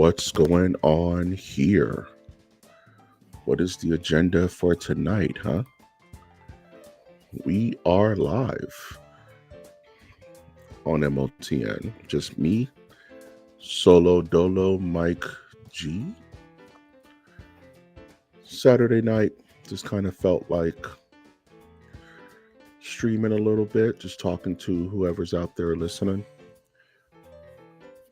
What's going on here? What is the agenda for tonight, huh? We are live on MOTN. Just me, Solo Dolo Mike G. Saturday night, just kind of felt like streaming a little bit, just talking to whoever's out there listening.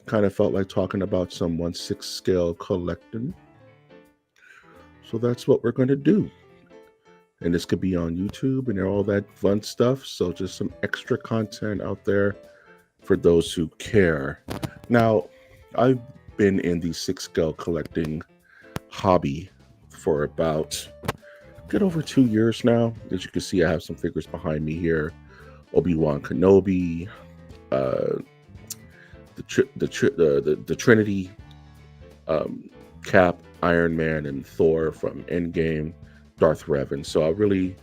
Kind of felt like talking about some 1/6 scale collecting. So that's what we're going to do. And this could be on YouTube and all that fun stuff. So just some extra content out there for those who care. Now, I've been in the 6 scale collecting hobby for about get over 2 years now. As you can see, I have some figures behind me here: Obi-Wan Kenobi, uh, the Trinity, Cap, Iron Man, and Thor from Endgame, Darth Revan. So I really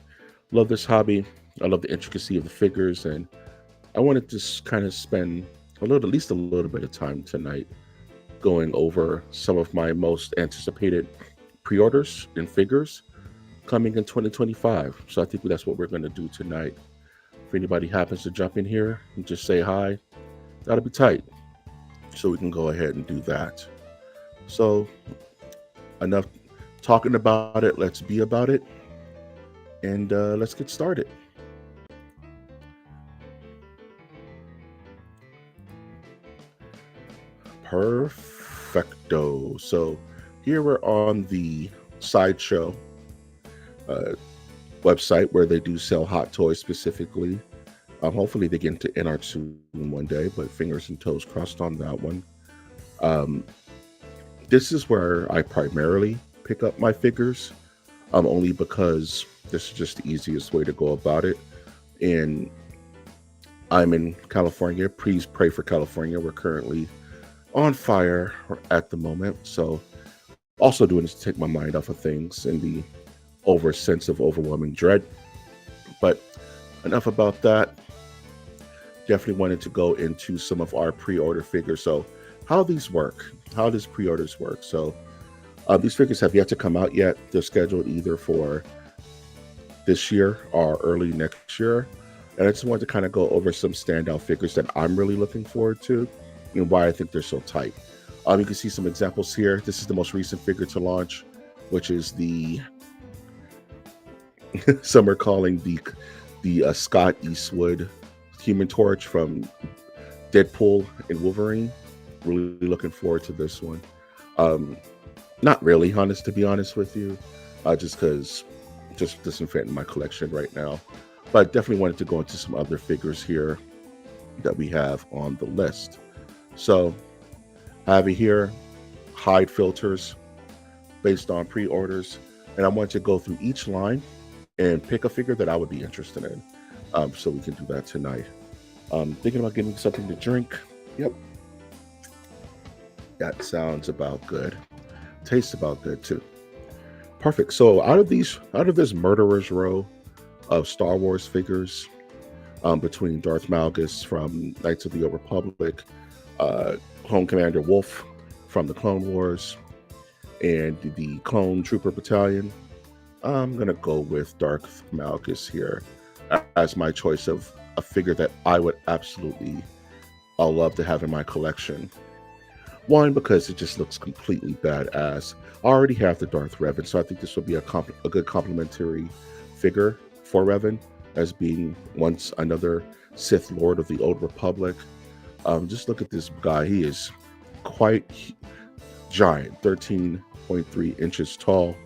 love this hobby. I love the intricacy of the figures, and I wanted to kind of spend at least a little bit of time tonight going over some of my most anticipated pre-orders and figures coming in 2025. So I think that's what we're going to do tonight. If anybody happens to jump in here and just say hi, that'll be tight. So we can go ahead and do that. So enough talking about it. Let's be about it. And let's get started. Perfecto. So here we're on the Sideshow website where they do sell hot toys specifically. Hopefully they get into NR soon one day, but fingers and toes crossed on that one. This is where I primarily pick up my figures, only because this is just the easiest way to go about it. And I'm in California. Please pray for California. We're currently on fire at the moment. So also doing this to take my mind off of things and the sense of overwhelming dread. But enough about that. Definitely wanted to go into some of our pre-order figures. So how these work, how does pre-orders work? So these figures have yet to come out yet. They're scheduled either for this year or early next year. And I just wanted to kind of go over some standout figures that I'm really looking forward to and why I think they're so tight. You can see some examples here. This is the most recent figure to launch, which is the some are calling the Scott Eastwood Human Torch from Deadpool and Wolverine. Really looking forward to this one. Not really, to be honest with you, just because just doesn't fit in my collection right now. But definitely wanted to go into some other figures here that we have on the list. So I have it here, hide filters based on pre-orders, and I want to go through each line and pick a figure that I would be interested in. So we can do that tonight. Thinking about getting something to drink. Yep. That sounds about good. Tastes about good too. Perfect. So out of this murderer's row of Star Wars figures, between Darth Malgus from Knights of the Old Republic, Clone Commander Wolf from the Clone Wars, and the Clone Trooper Battalion, I'm gonna go with Darth Malgus here as my choice of a figure that I would absolutely love to have in my collection. One, because it just looks completely badass. I already have the Darth Revan, so I think this would be a good complementary figure for Revan, as being once another Sith Lord of the Old Republic. Just look at this guy. He is quite giant, 13.3 inches tall.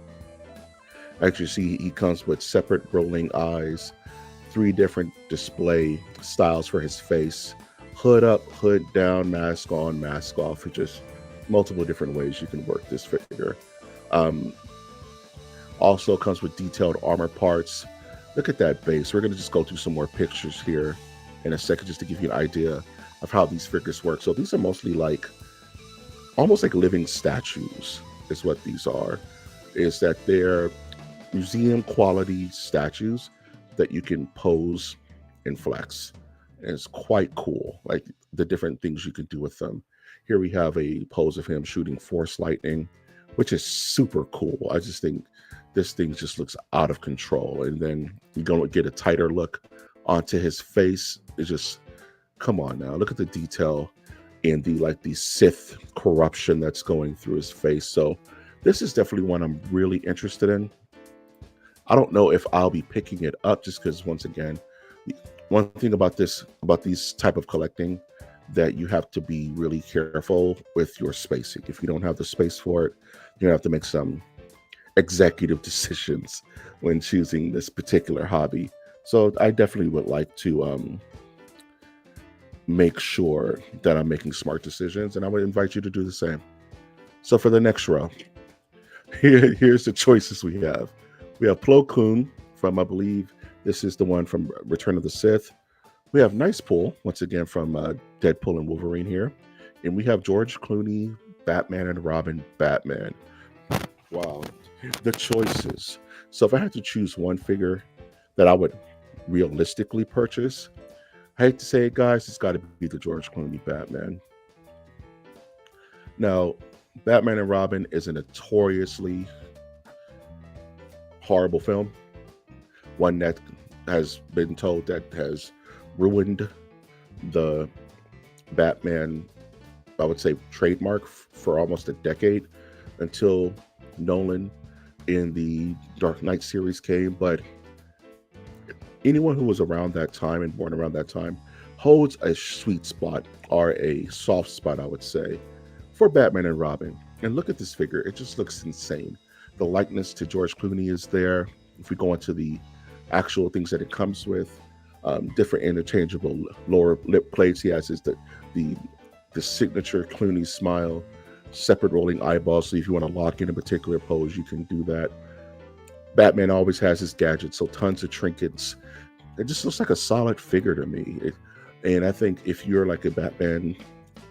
As you see, he comes with separate rolling eyes, 3 different display styles for his face: hood up, hood down, mask on, mask off. It's just multiple different ways you can work this figure. Also comes with detailed armor parts. Look at that base. We're going to just go through some more pictures here in a second, just to give you an idea of how these figures work. So these are mostly almost like living statues is what these are. Is that they're museum quality statues that you can pose and flex. And it's quite cool, like the different things you can do with them. Here we have a pose of him shooting Force Lightning, which is super cool. I just think this thing just looks out of control. And then you're going to get a tighter look onto his face. It's just, come on now, look at the detail and the Sith corruption that's going through his face. So this is definitely one I'm really interested in. I don't know if I'll be picking it up just because, once again, one thing about these type of collecting, that you have to be really careful with your spacing. If you don't have the space for it, you have to make some executive decisions when choosing this particular hobby. So I definitely would like to make sure that I'm making smart decisions, and I would invite you to do the same. So for the next row, here's the choices we have. We have Plo Koon from, I believe this is the one from Return of the Sith. We have Nice Pool, once again from Deadpool and Wolverine here. And we have George Clooney, Batman and Robin, Batman. Wow, the choices. So if I had to choose one figure that I would realistically purchase, I hate to say it, guys, it's got to be the George Clooney Batman. Now, Batman and Robin is a notoriously horrible film. One that has been told that has ruined the Batman, I would say, trademark for almost a decade, until Nolan in the Dark Knight series came. But anyone who was around that time and born around that time holds a sweet spot, or a soft spot, I would say, for Batman and Robin. And look at this figure. It just looks insane. The likeness to George Clooney is there. If we go into the actual things that it comes with, different interchangeable lower lip plates. He has the signature Clooney smile, separate rolling eyeballs. So if you want to lock in a particular pose, you can do that. Batman always has his gadgets, so tons of trinkets. It just looks like a solid figure to me. And I think if you're like a Batman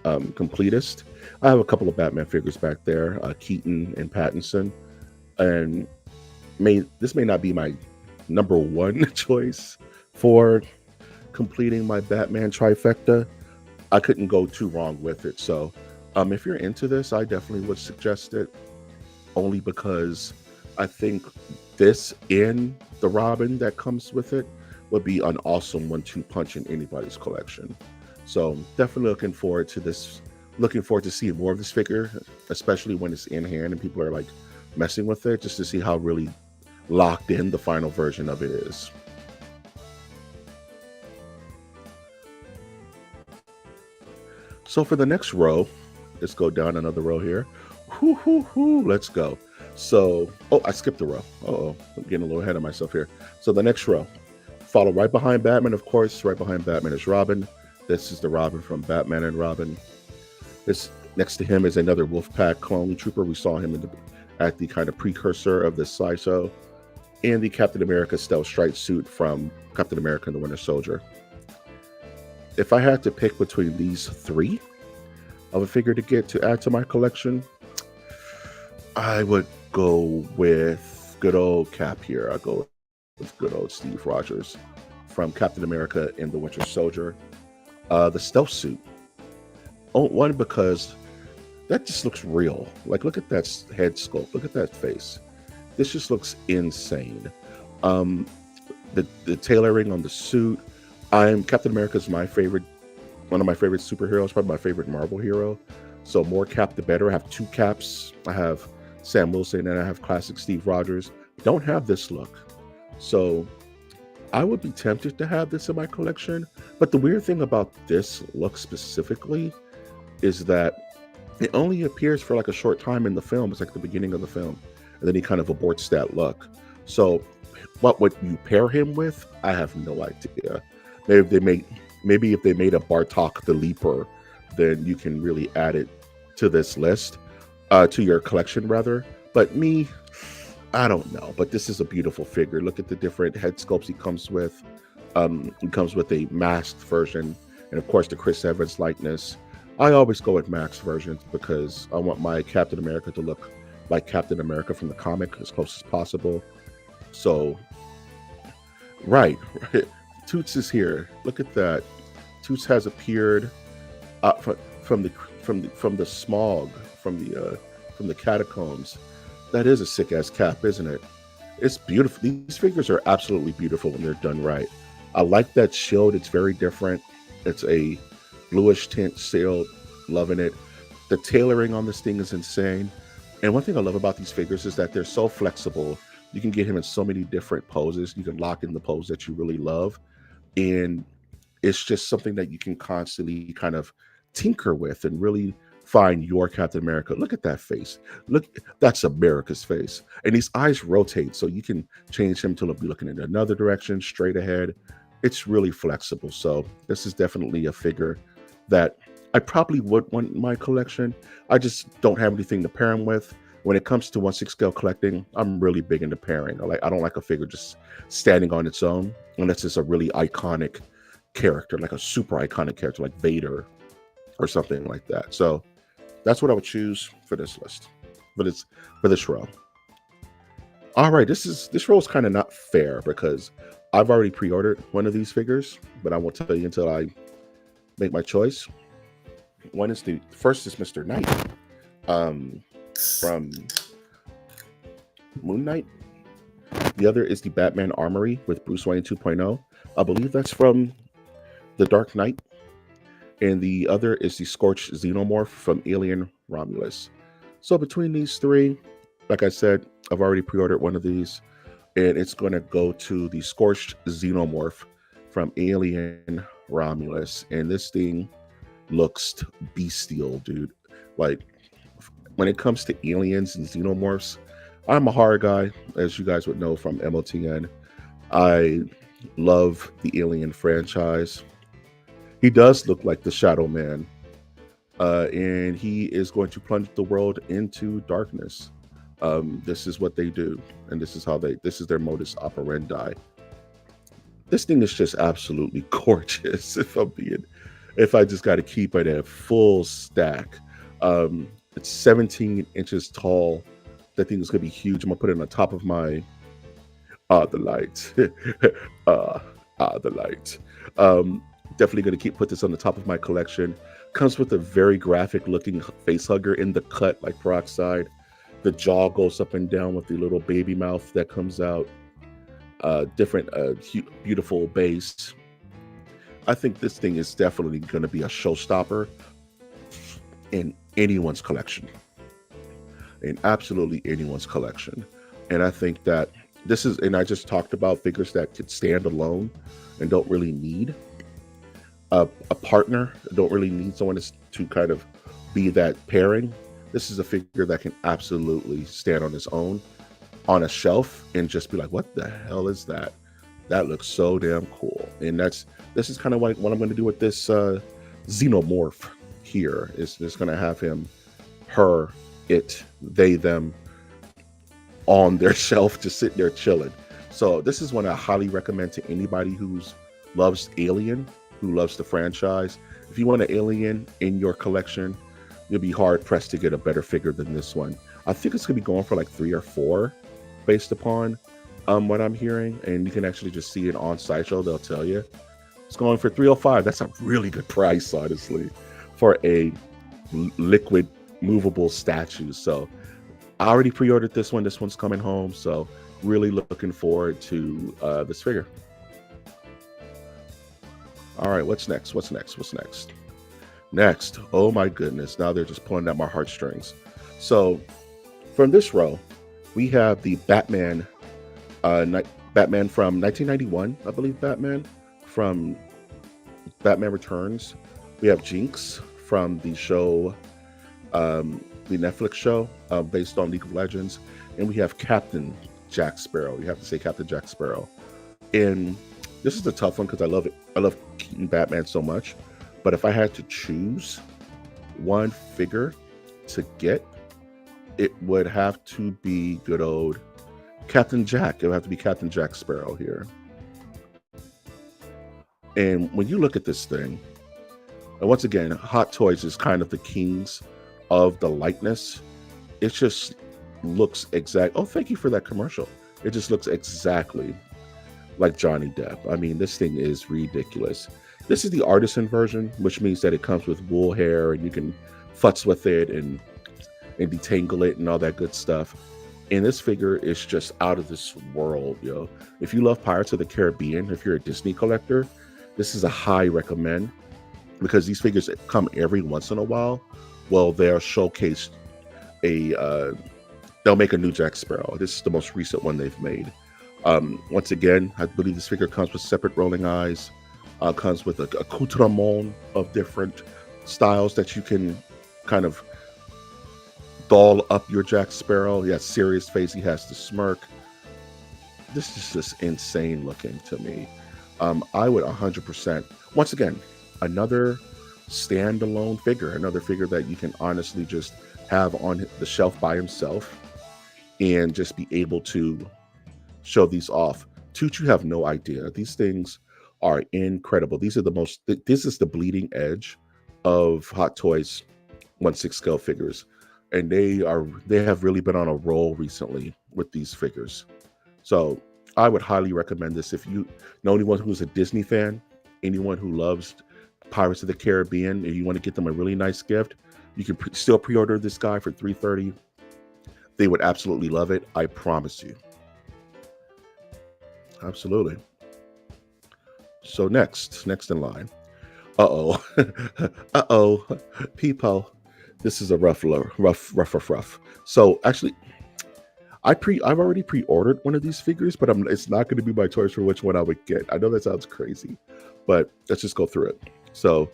completist, I have a couple of Batman figures back there, Keaton and Pattinson, and this may not be my number one choice for completing my Batman trifecta. I couldn't go too wrong with it. So if you're into this, I definitely would suggest it, only because I think this and the Robin that comes with it would be an awesome 1-2 punch in anybody's collection. So definitely looking forward to this. Looking forward to seeing more of this figure, especially when it's in hand and people are like messing with it, just to see how really locked in the final version of it is. So for the next row, let's go down another row here. Let's go. So, I skipped a row. I'm getting a little ahead of myself here. So the next row, follow right behind Batman, of course. Right behind Batman is Robin. This is the Robin from Batman and Robin. This next to him is another Wolfpack clone trooper. We saw him at the kind of precursor of this sideshow, and the Captain America stealth strike suit from Captain America and the Winter Soldier. If I had to pick between these three of a figure to get to add to my collection, I would go with good old Cap here. I'll go with good old Steve Rogers from Captain America and the Winter Soldier. The stealth suit. One, because that just looks real. Like, look at that head sculpt. Look at that face. This just looks insane. The tailoring on the suit. Captain America is my favorite, one of my favorite superheroes, probably my favorite Marvel hero. So more Cap, the better. I have two Caps. I have Sam Wilson and I have classic Steve Rogers. Don't have this look. So I would be tempted to have this in my collection. But the weird thing about this look specifically is that it only appears for like a short time in the film. It's like the beginning of the film. And then he kind of aborts that look. So what would you pair him with? I have no idea. Maybe if they made a Bartok the Leaper, then you can really add it to this list, to your collection rather. But me, I don't know. But this is a beautiful figure. Look at the different head sculpts he comes with. He comes with a masked version, and of course the Chris Evans likeness. I always go with masked versions because I want my Captain America to look like Captain America from the comic as close as possible. So, right. Toots is here. Look at that. Toots has appeared from the smog, from the catacombs. That is a sick ass cap, isn't it? It's beautiful. These figures are absolutely beautiful when they're done right. I like that shield. It's very different. It's a bluish tint shield. Loving it. The tailoring on this thing is insane. And one thing I love about these figures is that they're so flexible. You can get him in so many different poses. You can lock in the pose that you really love. And it's just something that you can constantly kind of tinker with and really find your Captain America. Look at that face. Look, that's America's face. And these eyes rotate, so you can change him to be looking in another direction, straight ahead. It's really flexible. So this is definitely a figure that I probably would want in my collection. I just don't have anything to pair him with. When it comes to 1/6 scale collecting, I'm really big into pairing. I don't like a figure just standing on its own unless it's a really iconic character, like a super iconic character like Vader or something like that. So that's what I would choose for this list, for this row. All right, this row is kind of not fair because I've already pre-ordered one of these figures, but I won't tell you until I make my choice. First is Mr. Knight from Moon Knight. The other is the Batman Armory with Bruce Wayne 2.0. I believe that's from The Dark Knight. And the other is the Scorched Xenomorph from Alien Romulus. So between these three, like I said, I've already pre-ordered one of these, and it's going to go to the Scorched Xenomorph from Alien Romulus. And this thing looks bestial, dude. Like, when it comes to aliens and xenomorphs, I'm a horror guy, as you guys would know from MOTN. I love the Alien franchise. He does look like the Shadow Man, and he is going to plunge the world into darkness. This is what they do, and this is their modus operandi. This thing is just absolutely gorgeous. If I just got to keep it at full stack. It's 17 inches tall. That thing is gonna be huge. I'm gonna put it on the top of my the light. The light. Definitely gonna put this on the top of my collection. Comes with a very graphic looking face hugger in the cut like peroxide. The jaw goes up and down with the little baby mouth that comes out. Different beautiful base. I think this thing is definitely gonna be a showstopper in anyone's collection, in absolutely anyone's collection. And I think that and I just talked about figures that could stand alone and don't really need a partner, don't really need someone to kind of be that pairing. This is a figure that can absolutely stand on its own on a shelf and just be like, what the hell is that? That looks so damn cool. And this is kind of like what I'm going to do with this xenomorph here. Is just going to have him, her, it, they, them on their shelf, just sitting there chilling. So this is one I highly recommend to anybody who loves Alien, who loves the franchise. If you want an Alien in your collection, you'll be hard pressed to get a better figure than this one. I think it's going to be going for like 3 or 4 based upon what I'm hearing. And you can actually just see it on Sideshow. They'll tell you. It's going for $305. That's a really good price, honestly, for a liquid movable statue. So I already pre-ordered this one. This one's coming home. So really looking forward to this figure. All right, what's next? Next, oh my goodness, now they're just pulling at my heartstrings. So from this row, we have the Batman, Batman from 1991, I believe, Batman from Batman Returns. We have Jinx from the show, the Netflix show based on League of Legends. And we have Captain Jack Sparrow. You have to say Captain Jack Sparrow. And this is a tough one because I love it. I love Keaton Batman so much. But if I had to choose one figure to get, it would have to be good old Captain Jack. It would have to be Captain Jack Sparrow here. And when you look at this thing, and once again, Hot Toys is kind of the kings of the likeness. It just looks exact. Oh, thank you for that commercial. It just looks exactly like Johnny Depp. I mean, this thing is ridiculous. This is the artisan version, which means that it comes with wool hair and you can futz with it and detangle it and all that good stuff. And this figure is just out of this world, yo. If you love Pirates of the Caribbean, if you're a Disney collector, this is a high recommend, because these figures come every once in a while. Well, they'll showcase they'll make a new Jack Sparrow. This is the most recent one they've made. Once again, I believe this figure comes with separate rolling eyes, comes with a accoutrement of different styles that you can kind of doll up your Jack Sparrow. He has serious face. He has the smirk. This is just insane looking to me. I would 100%. Once again, another standalone figure, another figure that you can honestly just have on the shelf by himself and just be able to show these off. Toot, you have no idea. These things are incredible. These are this is the bleeding edge of Hot Toys 1/6 scale figures. And they have really been on a roll recently with these figures. So I would highly recommend this. If you know anyone who's a Disney fan, anyone who loves Pirates of the Caribbean, and you want to get them a really nice gift, you can still pre-order this guy for $330. They would absolutely love it. I promise you. Absolutely. So next in line. Uh-oh. Uh-oh. People. This is a rough. So actually, I've already pre-ordered one of these figures, but it's not going to be my choice for which one I would get. I know that sounds crazy, but let's just go through it. So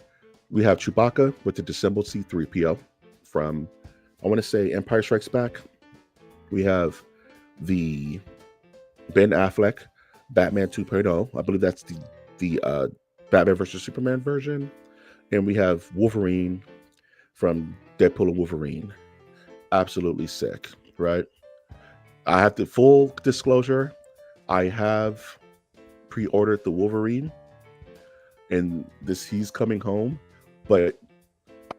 we have Chewbacca with the disassembled C-3PO from, I want to say, Empire Strikes Back. We have the Ben Affleck Batman 2.0. I believe that's the Batman versus Superman version. And we have Wolverine from Deadpool and Wolverine. Absolutely sick, right? I have the full disclosure. I have pre-ordered the Wolverine, and he's coming home, but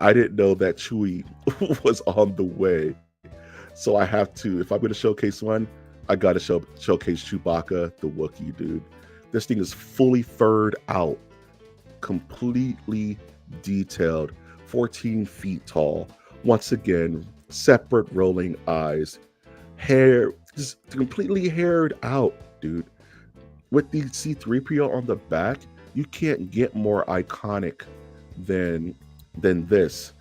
I didn't know that Chewie was on the way. So I have to, if I'm going to showcase one, I got to showcase Chewbacca, the Wookiee, dude. This thing is fully furred out, completely detailed, 14 feet tall. Once again, separate rolling eyes, hair, just completely haired out, dude. With the C-3PO on the back, you can't get more iconic than this.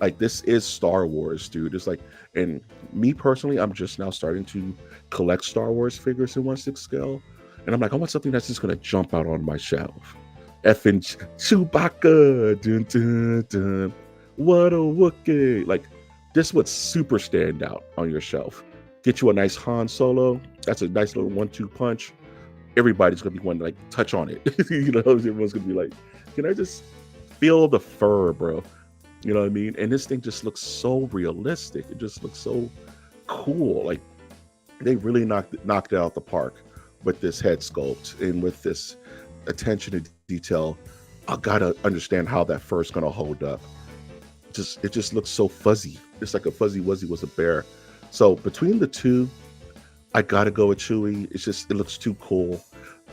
Like, this is Star Wars, dude. It's like, and me personally, I'm just now starting to collect Star Wars figures in 1/6 scale. And I'm like, I want something that's just going to jump out on my shelf. Effing Chewbacca. Dun, dun, dun. What a Wookiee. Like, this would super stand out on your shelf. Get you a nice Han Solo. That's a nice little 1-2 punch. Everybody's going to be wanting to, like, touch on it. You know, everyone's going to be like, can I just feel the fur, bro? You know what I mean? And this thing just looks so realistic. It just looks so cool. Like, they really knocked it out the park with this head sculpt and with this attention to detail. I gotta understand how that fur's gonna hold up. It just looks so fuzzy. It's like a Fuzzy Wuzzy was a bear. So between the two, I gotta go with Chewie. It looks too cool.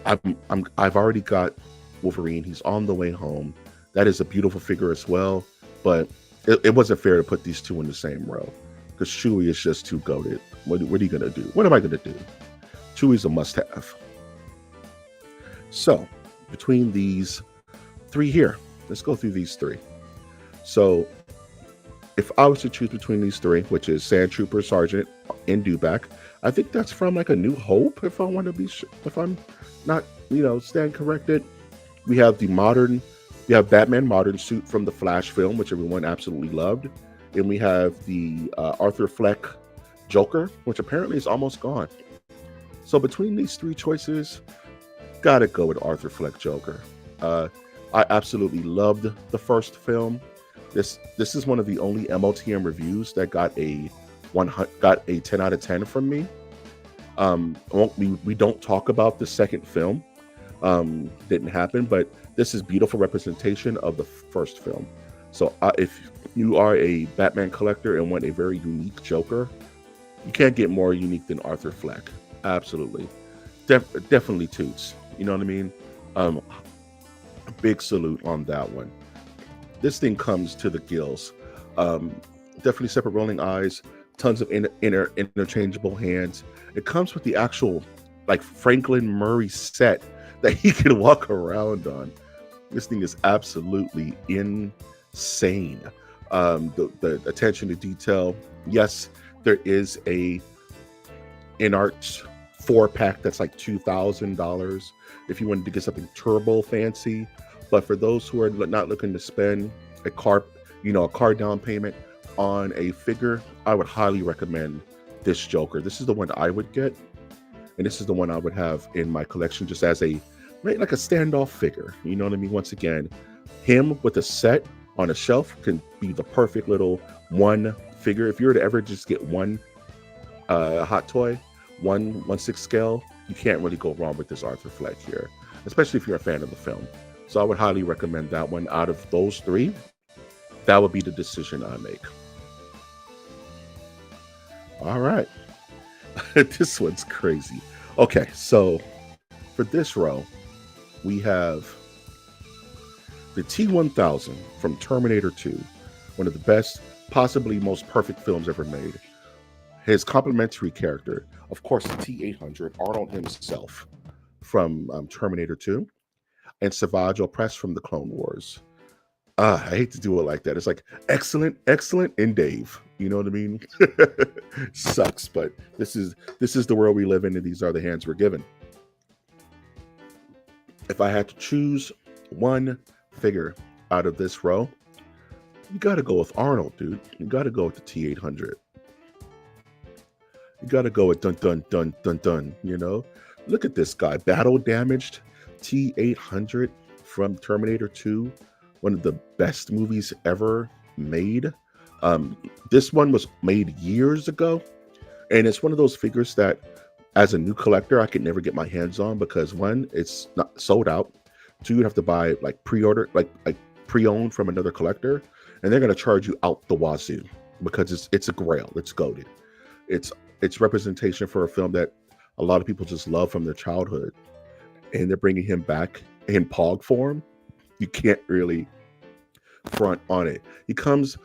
I've already got Wolverine. He's on the way home. That is a beautiful figure as well. But it wasn't fair to put these two in the same row, because Chewie is just too goated. What are you gonna do? What am I gonna do? Chewie's a must-have. So between these three here, let's go through these three. So if I was to choose between these three, which is Sand Trooper Sergeant and Dewback, I think that's from like A New Hope, if I want to be if I'm not, stand corrected. We have Batman modern suit from the Flash film, which everyone absolutely loved. And we have the Arthur Fleck Joker, which apparently is almost gone. So between these three choices, gotta go with Arthur Fleck Joker. I absolutely loved the first film. This is one of the only MOTN reviews that got a 10 out of 10 from me. We don't talk about the second film. Didn't happen, but this is beautiful representation of the first film. So if you are a Batman collector and want a very unique Joker, you can't get more unique than Arthur Fleck. Absolutely. Definitely toots. You know what I mean? A big salute on that one. This thing comes to the gills. Um, definitely separate rolling eyes, tons of interchangeable hands. It comes with the actual like Franklin Murray set that he can walk around on. This thing is absolutely insane. The attention to detail. Yes, there is a InArts 4-pack that's like $2,000 if you wanted to get something turbo fancy. But for those who are not looking to spend a car down payment on a figure, I would highly recommend this Joker. This is the one I would get, and this is the one I would have in my collection just as a like a standoff figure. You know what I mean? Once again, him with a set on a shelf can be the perfect little one figure. If you were to ever just get one hot toy, 1/6 scale, you can't really go wrong with this Arthur Fleck here, especially if you're a fan of the film. So I would highly recommend that one. Out of those three, that would be the decision I make. All right. This one's crazy. Okay, so for this row, we have the T-1000 from Terminator 2, one of the best, possibly most perfect films ever made. His complementary character, of course, the T-800, Arnold himself from Terminator 2, and Savage Opress from the Clone Wars. I hate to do it like that. It's like excellent, and Dave. You know what I mean? Sucks, but this is the world we live in, and these are the hands we're given. If I had to choose one figure out of this row, you got to go with Arnold, dude. You got to go with the T-800. You got to go with dun dun dun dun dun. You know, look at this guy, battle damaged T-800 from Terminator 2. One of the best movies ever made. This one was made years ago, and it's one of those figures that, as a new collector, I could never get my hands on because one, it's not sold out. Two, you have to buy like pre-order, like pre-owned from another collector, and they're gonna charge you out the wazoo because it's a grail. It's goated. It's representation for a film that a lot of people just love from their childhood, and they're bringing him back in Pog form. You can't really front on it. He comes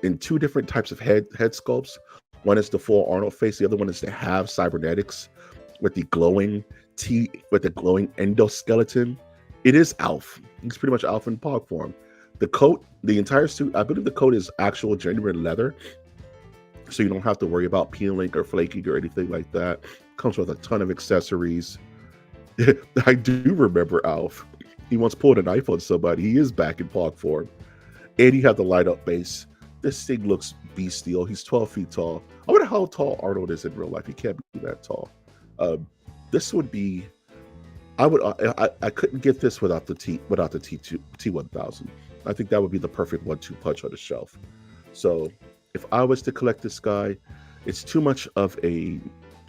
in two different types of head sculpts. One is the full Arnold face. The other one is the half cybernetics with the glowing endoskeleton. It is Alf. He's pretty much Alf in Pog form. The coat, the entire suit, I believe the coat is actual genuine leather, so you don't have to worry about peeling or flaking or anything like that. Comes with a ton of accessories. I do remember Alf. He once pulled a knife on somebody. He is back in Pog form. And you have the light up base. This thing looks bestial. He's 12 feet tall. I wonder how tall Arnold is in real life. He can't be that tall. This would be, I couldn't get this without the T-1000. I think that would be the perfect 1-2 punch on the shelf. So if I was to collect this guy, it's too much of a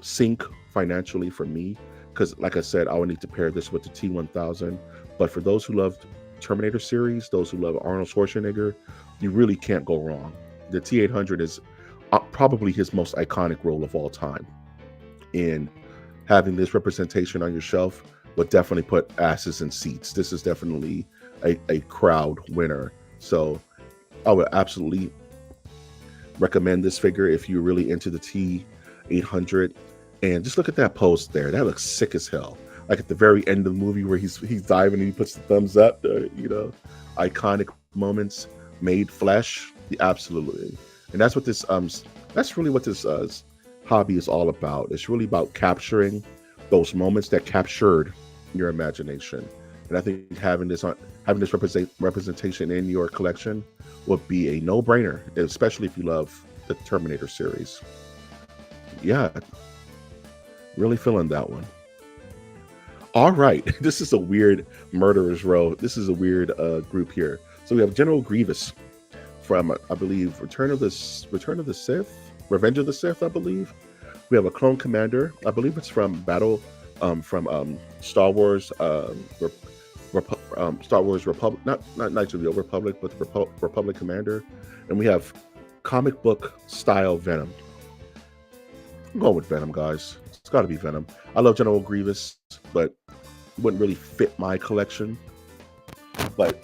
sink financially for me. Because like I said, I would need to pair this with the T-1000. But for those who love Terminator series, those who love Arnold Schwarzenegger, you really can't go wrong. The T-800 is probably his most iconic role of all time. And having this representation on your shelf would definitely put asses in seats. This is definitely a crowd winner. So I would absolutely recommend this figure if you're really into the T-800. And just look at that pose there. That looks sick as hell. Like at the very end of the movie where he's diving and he puts the thumbs up, iconic moments made flesh. Absolutely. And that's what this that's really what this hobby is all about. It's really about capturing those moments that captured your imagination. And I think having this representation in your collection would be a no-brainer, especially if you love the Terminator series. Yeah, really feeling that one. All right, this is a weird murderer's row. This is a weird group here. So we have General Grievous from, I believe, Revenge of the Sith, I believe. We have a clone commander. I believe it's from Star Wars, Star Wars Republic, not Knights of the Old Republic, but the Republic commander. And we have comic book style Venom. I'm going with Venom, guys. It's got to be Venom. I love General Grievous, but it wouldn't really fit my collection. But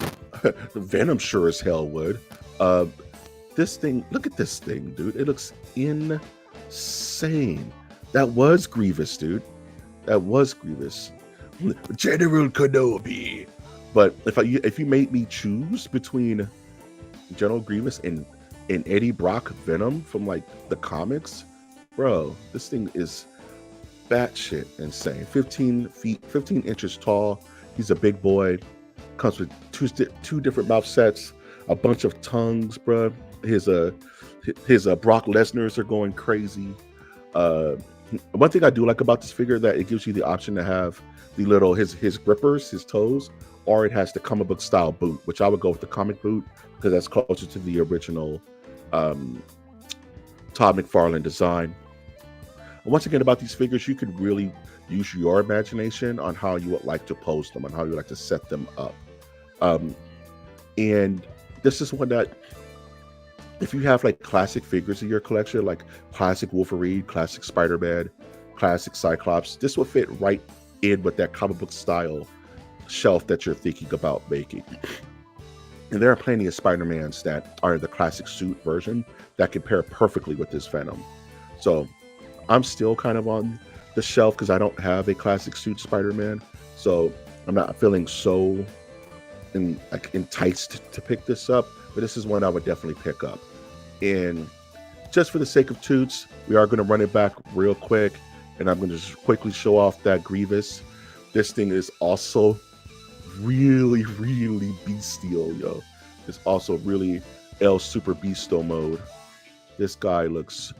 Venom sure as hell would. This thing, look at this thing, dude. It looks insane. That was Grievous, dude. That was Grievous. General Kenobi. But if you made me choose between General Grievous and Eddie Brock Venom from like the comics, bro, this thing is batshit insane. 15 feet, 15 inches tall. He's a big boy. Comes with two different mouth sets, a bunch of tongues, bro. His Brock Lesnar's are going crazy. One thing I do like about this figure that it gives you the option to have the little his grippers, his toes, or it has the comic book style boot, which I would go with the comic boot because that's closer to the original Todd McFarlane design. And once again, about these figures, you could really use your imagination on how you would like to pose them, on how you would like to set them up. And this is one that, if you have like classic figures in your collection, like classic Wolverine, classic Spider-Man, classic Cyclops, this will fit right in with that comic book style shelf that you're thinking about making. And there are plenty of Spider-Mans that are the classic suit version that can pair perfectly with this Venom. So I'm still kind of on the shelf because I don't have a classic suit Spider-Man. So I'm not feeling so enticed to pick this up, but this is one I would definitely pick up. And just for the sake of toots, we are going to run it back real quick, and I'm going to just quickly show off that Grievous. This thing is also really, really bestial, yo. It's also really El Super Beasto mode. This guy looks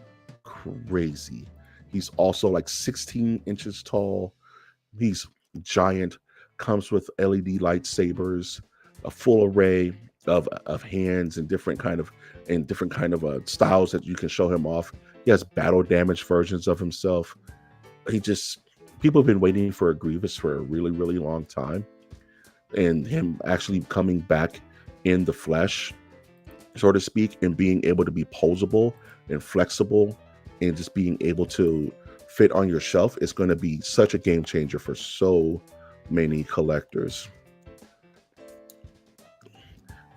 crazy. He's also like 16 inches tall. He's giant. Comes with LED lightsabers, a full array of hands and different kind of styles that you can show him off. He has battle damage versions of himself. People have been waiting for a Grievous for a really, really long time, and him actually coming back in the flesh, so to speak, and being able to be posable and flexible and just being able to fit on your shelf is going to be such a game changer for so many collectors.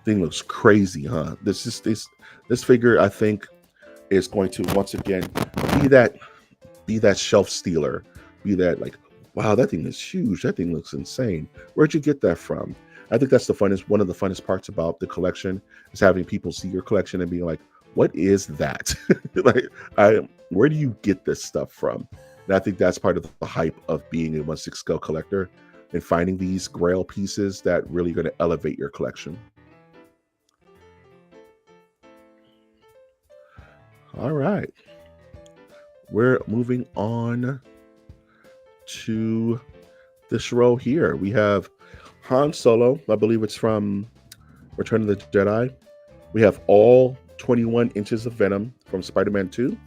Thing looks crazy, huh? This figure, I think, is going to once again be that shelf stealer, be that like, wow, that thing is huge, that thing looks insane. Where'd you get that from? I think that's one of the funnest parts about the collection, is having people see your collection and being like, what is that? Like, where do you get this stuff from? And I think that's part of the hype of being a 1/6 scale collector and finding these grail pieces that really going to elevate your collection. All right, we're moving on to this row here. We have Han Solo. I believe it's from Return of the Jedi. We have all 21 inches of Venom from Spider-Man 2.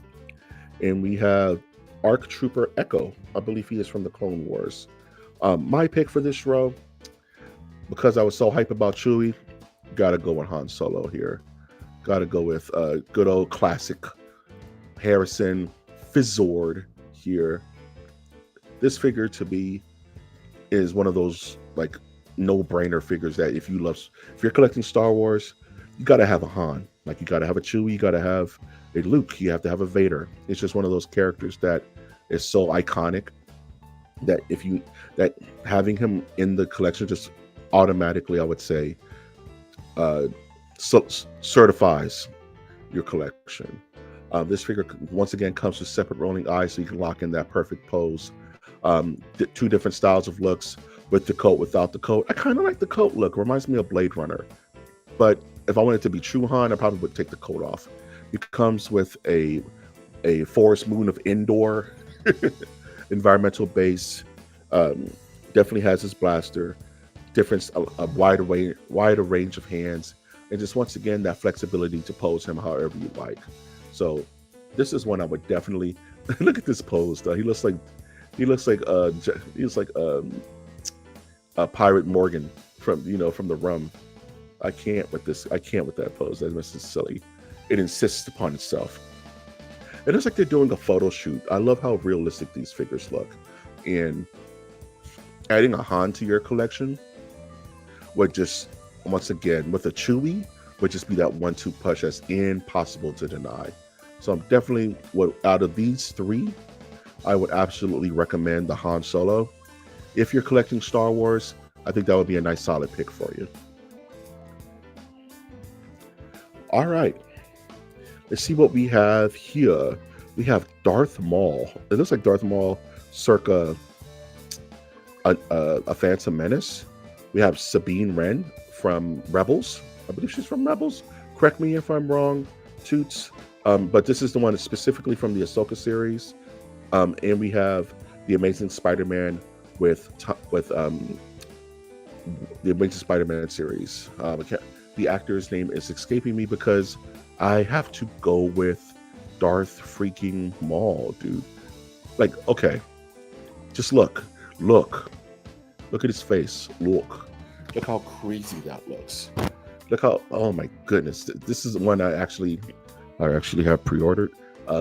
And we have ARC Trooper Echo. I believe he is from the Clone Wars. My pick for this row, because I was so hyped about Chewie, gotta go with Han Solo here. Gotta go with good old classic Harrison Fizzord here. This figure to me is one of those like no-brainer figures that if you're collecting Star Wars, you gotta have a Han. Like, you gotta have a Chewie, you gotta have a Luke, you have to have a Vader. It's just one of those characters that is so iconic that that having him in the collection just automatically, I would say, certifies your collection. This figure once again comes with separate rolling eyes, so you can lock in that perfect pose. Two different styles of looks, with the coat, without the coat. I kind of like the coat look. It reminds me of Blade Runner. But if I wanted to be true Han, I probably would take the coat off. It comes with a Forest Moon of Endor environmental base. Definitely has his blaster. A wider range of hands. And just once again, that flexibility to pose him however you like. So this is one I would definitely look at this pose though. He looks like Pirate Morgan from the Rum. I can't with that pose. That's just silly. It insists upon itself. It looks like they're doing a photo shoot. I love how realistic these figures look. And adding a Han to your collection would just, once again, with a Chewie, would just be that 1-2 punch that's impossible to deny. So I'm definitely, out of these three, I would absolutely recommend the Han Solo. If you're collecting Star Wars, I think that would be a nice solid pick for you. All right, let's see what we have here. We have Darth Maul. It looks like Darth Maul circa a Phantom Menace. We have Sabine Wren from Rebels. I believe she's from Rebels. Correct me if I'm wrong, Toots. But this is the one that's specifically from the Ahsoka series. And we have the Amazing Spider-Man with the Amazing Spider-Man series. The actor's name is escaping me because I have to go with Darth freaking Maul, dude. Like, okay, just look at his face. Look how crazy that looks. Look how, oh my goodness, this is one I actually have pre-ordered.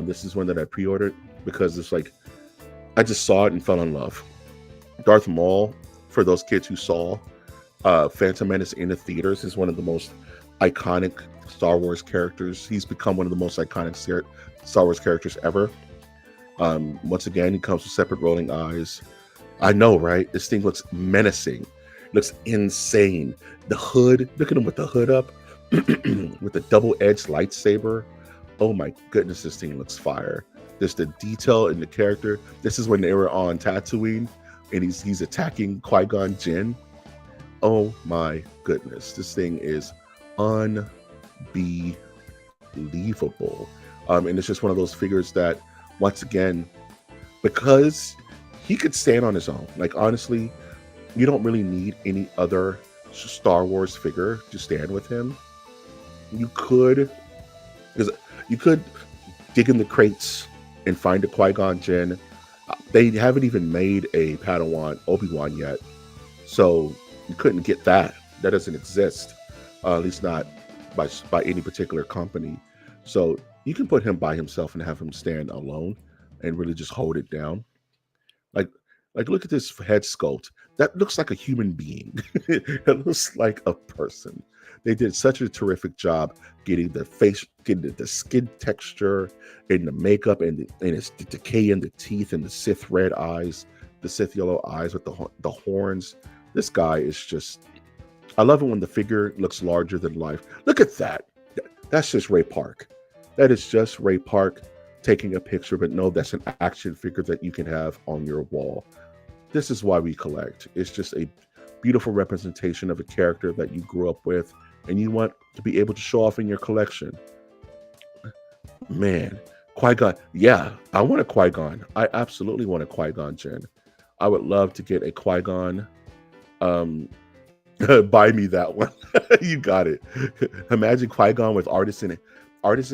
This is one that I pre-ordered because it's like, I just saw it and fell in love. Darth Maul, for those kids who saw Phantom Menace in the theaters, is one of the most iconic Star Wars characters. He's become one of the most iconic Star Wars characters ever. Once again, he comes with separate rolling eyes. I know, right? This thing looks menacing. Looks insane. The hood, look at him with the hood up, with the double-edged lightsaber. Oh my goodness, this thing looks fire. Just the detail in the character. This is when they were on Tatooine, and he's attacking Qui-Gon Jinn. Oh my goodness, this thing is unbelievable. And it's just one of those figures that, once again, because he could stand on his own. Like, honestly, you don't really need any other Star Wars figure to stand with him. You could dig in the crates and find a Qui-Gon Jinn. They haven't even made a Padawan Obi-Wan yet, so you couldn't get that. That doesn't exist, at least not by any particular company. So you can put him by himself and have him stand alone and really just hold it down. Like look at this head sculpt. That looks like a human being. It looks like a person. They did such a terrific job getting the face, getting the skin texture and the makeup and the decay in the teeth and the Sith red eyes, the Sith yellow eyes with the horns. This guy is just, I love it when the figure looks larger than life. Look at that. That's just Ray Park. That is just Ray Park taking a picture, but no, that's an action figure that you can have on your wall. This is why we collect. It's just a beautiful representation of a character that you grew up with and you want to be able to show off in your collection. Man, Qui-Gon. Yeah, I want a Qui-Gon. I absolutely want a Qui-Gon Jinn. I would love to get a Qui-Gon. Buy me that one. You got it. Imagine Qui-Gon with artisan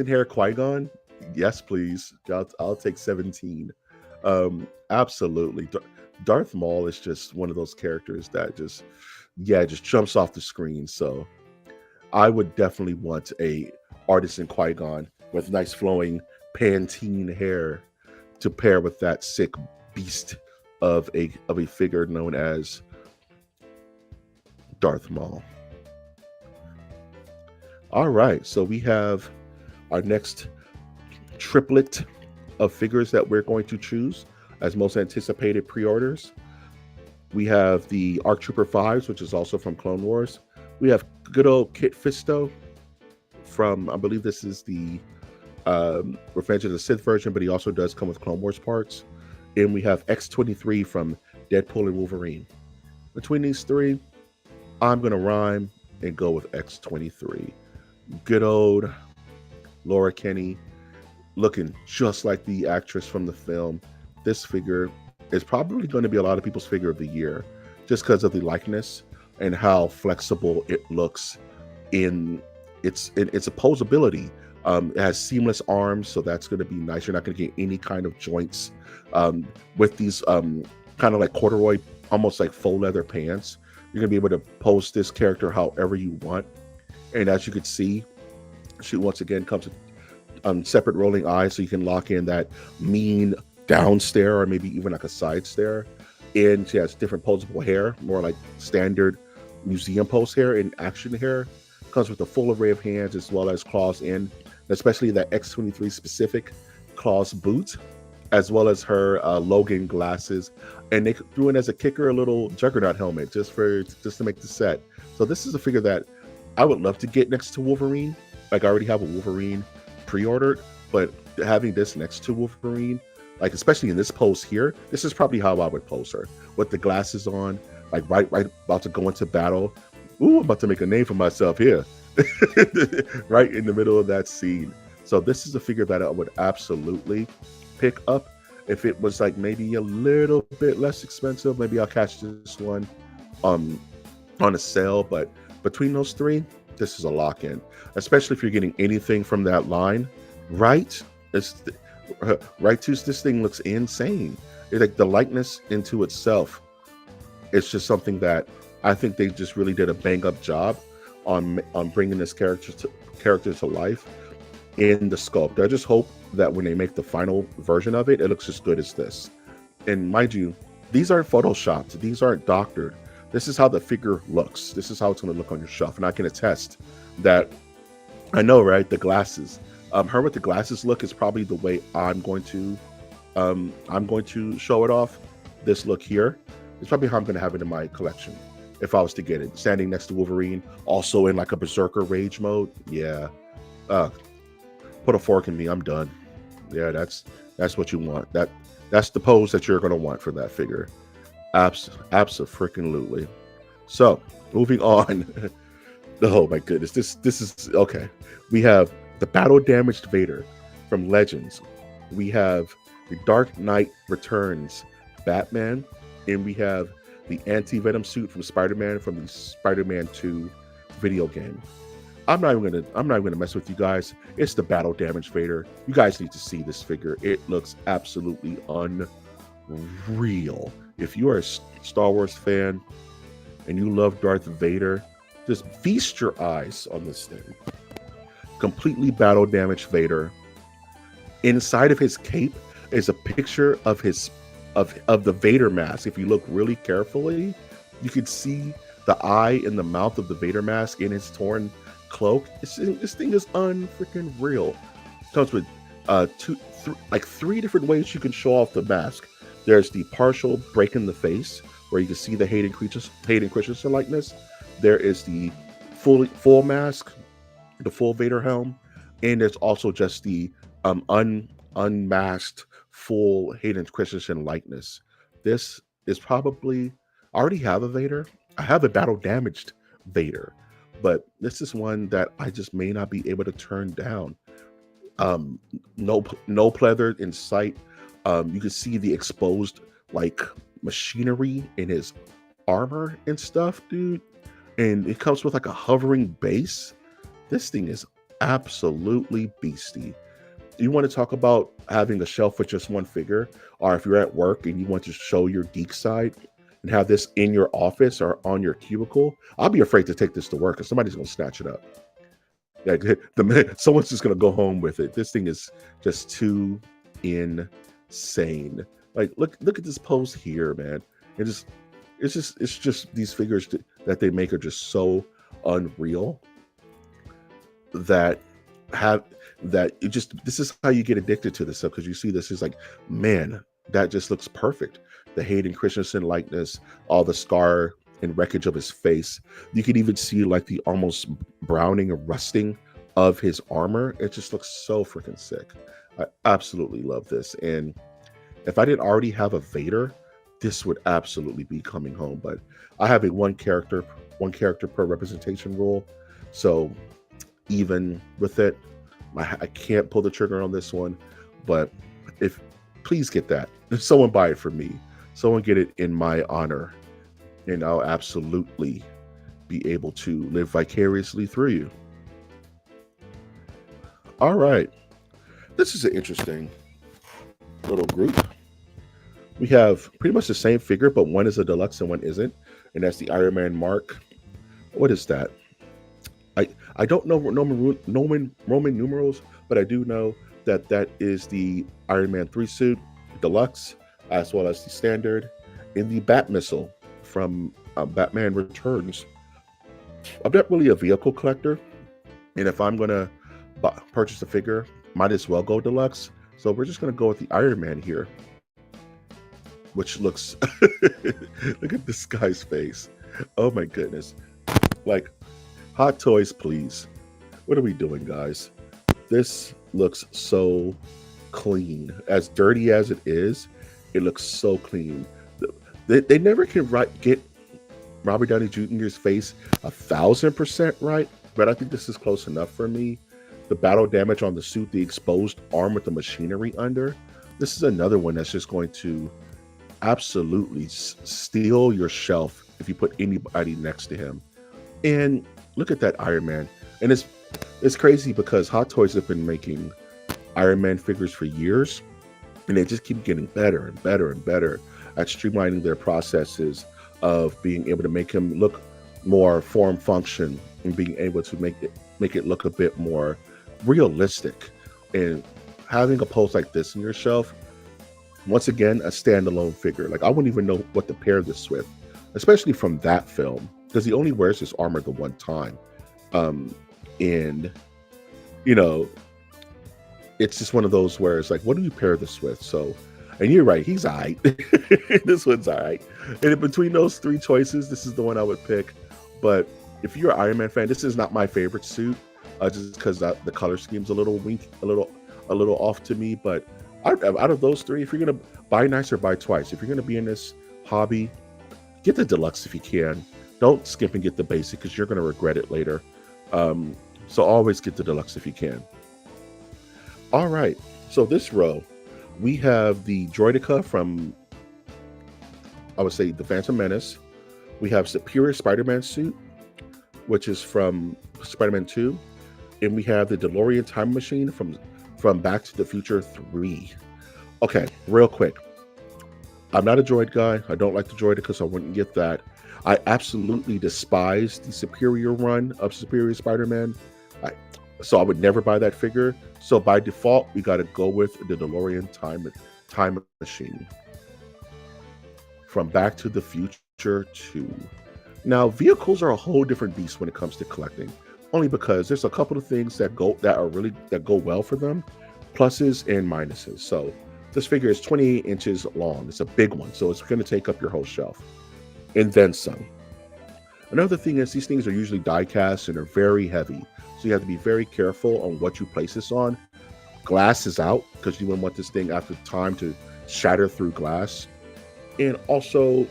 hair Qui-Gon. Yes, please. I'll take 17. Absolutely. Darth Maul is just one of those characters that just jumps off the screen. So I would definitely want a artisan Qui-Gon with nice flowing Pantene hair to pair with that sick beast of a figure known as Darth Maul. All right, so we have our next triplet of figures that we're going to choose as most anticipated pre-orders. We have the ARC Trooper 5s, which is also from Clone Wars. We have good old Kit Fisto from, I believe this is the Revenge of the Sith version, but he also does come with Clone Wars parts. And we have X-23 from Deadpool and Wolverine. Between these three, I'm going to rhyme and go with X-23. Good old Laura Kinney, looking just like the actress from the film. This figure is probably going to be a lot of people's figure of the year just because of the likeness and how flexible it looks in its opposability. It has seamless arms, so that's going to be nice. You're not going to get any kind of joints with these kind of like corduroy, almost like faux leather pants. You're going to be able to pose this character however you want. And as you can see, she once again comes with separate rolling eyes, so you can lock in that mean down stare or maybe even like a side stare. And she has different posable hair, more like standard museum pose hair and action hair. Comes with a full array of hands as well as claws in, especially that X-23 specific claws boot, as well as her Logan glasses. And they threw in as a kicker a little Juggernaut helmet just to make the set. So this is a figure that I would love to get next to Wolverine. Like I already have a Wolverine pre-ordered, but having this next to Wolverine, like especially in this pose here, this is probably how I would pose her with the glasses on, like right about to go into battle. Ooh, I'm about to make a name for myself here. Right in the middle of that scene. So this is a figure that I would absolutely pick up. If it was like maybe a little bit less expensive, maybe I'll catch this one on a sale. But between those three, this is a lock-in, especially if you're getting anything from that line, right? Right, this thing looks insane. It's like the likeness into itself. It's just something that I think they just really did a bang-up job on bringing this character to life in the sculpt. I just hope that when they make the final version of it, it looks as good as this. And mind you, these aren't photoshopped. These aren't doctored. This is how the figure looks. This is how it's going to look on your shelf. And I can attest that, I know, right? The glasses. Her with the glasses look is probably the way I'm going to show it off. This look here is probably how I'm going to have it in my collection if I was to get it. Standing next to Wolverine, also in like a berserker rage mode. Yeah. Put a fork in me. I'm done. Yeah, that's what you want. That's the pose that you're going to want for that figure. Abso-freaking-lutely. So, moving on. Oh my goodness. This is okay. We have the battle damaged Vader from Legends. We have the Dark Knight Returns Batman, and we have the anti-venom suit from Spider-Man from the Spider-Man 2 video game. I'm not even gonna mess with you guys. It's the battle damaged Vader. You guys need to see this figure. It looks absolutely unreal. If you are a Star Wars fan and you love Darth Vader, just feast your eyes on this thing. Completely battle damaged Vader. Inside of his cape is a picture of the Vader mask. If you look really carefully, you can see the eye and the mouth of the Vader mask in his torn cloak. This thing is unfreaking real. Comes with three different ways you can show off the mask. There's the partial break in the face, where you can see the Hayden Christensen likeness. There is the full mask, the full Vader helm, and there's also just the unmasked full Hayden Christensen likeness. This is probably, I already have a Vader. I have a battle damaged Vader, but this is one that I just may not be able to turn down. No pleather in sight. You can see the exposed like machinery in his armor and stuff, dude. And it comes with like a hovering base. This thing is absolutely beastie. You want to talk about having a shelf with just one figure, or if you're at work and you want to show your geek side and have this in your office or on your cubicle, I'll be afraid to take this to work because somebody's going to snatch it up. Like someone's just going to go home with it. This thing is just too insane. Like look at this pose here, man. It's just these figures that they make are just so unreal this is how you get addicted to this stuff, because you see this is like, man, that just looks perfect. The Hayden Christensen likeness, all the scar and wreckage of his face. You can even see like the almost browning and rusting of his armor. It just looks so freaking sick. I absolutely love this. And if I didn't already have a Vader, this would absolutely be coming home. But I have a one character per representation rule. So even with it, I can't pull the trigger on this one. But please get that. If someone buy it for me, someone get it in my honor, and I'll absolutely be able to live vicariously through you. All right. This is an interesting little group. We have pretty much the same figure, but one is a deluxe and one isn't. And that's the Iron Man Mark. What is that? I don't know Roman numerals, but I do know that is the Iron Man 3 suit, deluxe, as well as the standard, and the Bat Missile from Batman Returns. I'm not really a vehicle collector, and if I'm gonna purchase a figure, might as well go deluxe. So we're just gonna go with the Iron Man here, which looks look at this guy's face. Oh my goodness. Like, Hot Toys, please. What are we doing, guys? This looks so clean. As dirty as it is, it looks so clean. They never can get Robert Downey Jr.'s face 1,000% right, but I think this is close enough for me. The battle damage on the suit, the exposed arm with the machinery under. This is another one that's just going to absolutely steal your shelf if you put anybody next to him. And look at that Iron Man. And it's crazy because Hot Toys have been making Iron Man figures for years, and they just keep getting better and better and better at streamlining their processes of being able to make him look more form function and being able to make it look a bit more realistic. And having a pose like this in your shelf, once again, a standalone figure. Like, I wouldn't even know what to pair this with, especially from that film, because he only wears this armor the one time. And you know, it's just one of those where it's like, what do you pair this with? So, and you're right, he's all right. This one's all right. And in between those three choices, this is the one I would pick. But if you're an Iron Man fan, this is not my favorite suit, just because the color scheme's a little off to me. But out of those three, if you're gonna buy nice or buy twice, if you're gonna be in this hobby, get the deluxe if you can. Don't skip and get the basic, because you're gonna regret it later. So always get the deluxe if you can. All right, so this row, we have the Droideka from, I would say, The Phantom Menace. We have Superior Spider-Man suit, which is from Spider-Man 2. And we have the DeLorean Time Machine from Back to the Future 3. Okay, real quick. I'm not a droid guy. I don't like the Droideka, so I wouldn't get that. I absolutely despise the Superior run of Superior Spider-Man. So I would never buy that figure. So by default, we got to go with the DeLorean Time Machine from Back to the Future 2. Now, vehicles are a whole different beast when it comes to collecting, only because there's a couple of things that go well for them, pluses and minuses. So this figure is 28 inches long. It's a big one, so it's going to take up your whole shelf, and then some. Another thing is these things are usually die cast and are very heavy. So you have to be very careful on what you place this on. Glass is out, because you wouldn't want this thing after time to shatter through glass. And also,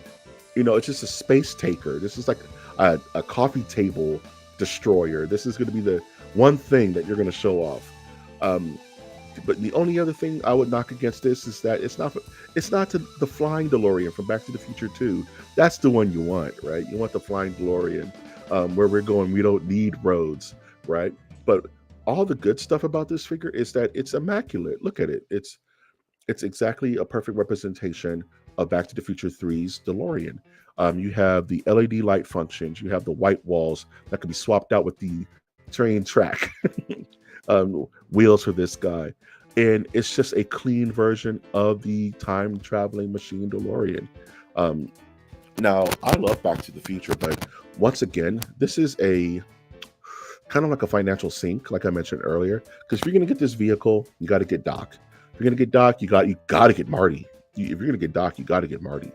you know, it's just a space taker. This is like a coffee table destroyer. This is going to be the one thing that you're going to show off. But the only other thing I would knock against this is that it's not the flying DeLorean from Back to the Future 2. That's the one you want, right? You want the flying DeLorean, where we're going. We don't need roads, right? But all the good stuff about this figure is that it's immaculate. Look at it. It's exactly a perfect representation of Back to the Future 3's DeLorean. You have the LED light functions. You have the white walls that can be swapped out with the train track wheels for this guy. And it's just a clean version of the time traveling machine DeLorean. Now, I love Back to the Future, but once again, this is a kind of like a financial sink, like I mentioned earlier. Because if you're going to get this vehicle, you got to get Doc. If you're going to get Doc, you got to get Marty. If you're going to get Doc, you got to get Marty.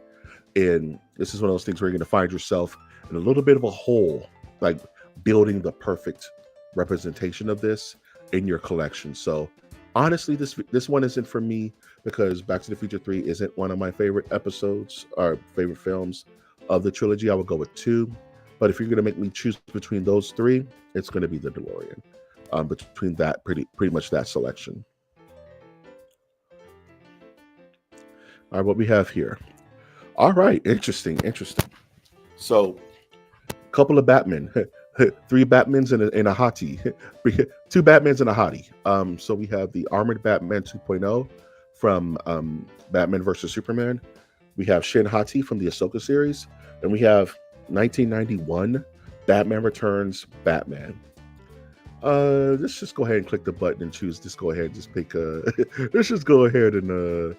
And this is one of those things where you're going to find yourself in a little bit of a hole, like building the perfect representation of this in your collection. So honestly, this one isn't for me, because Back to the Future 3 isn't one of my favorite episodes or favorite films of the trilogy. I would go with 2. But if you're going to make me choose between those 3, it's going to be the DeLorean. Between that, pretty much that selection. All right, what we have here. All right, interesting. So, a couple of Batmen, 3 Batmans and a hottie, 2 Batmans and a hottie. So we have the Armored Batman 2.0 from Batman vs Superman. We have Shin Hati from the Ahsoka series, and we have 1991 Batman Returns Batman. Let's just go ahead and click the button and choose. Just go ahead and just pick. Let's just go ahead and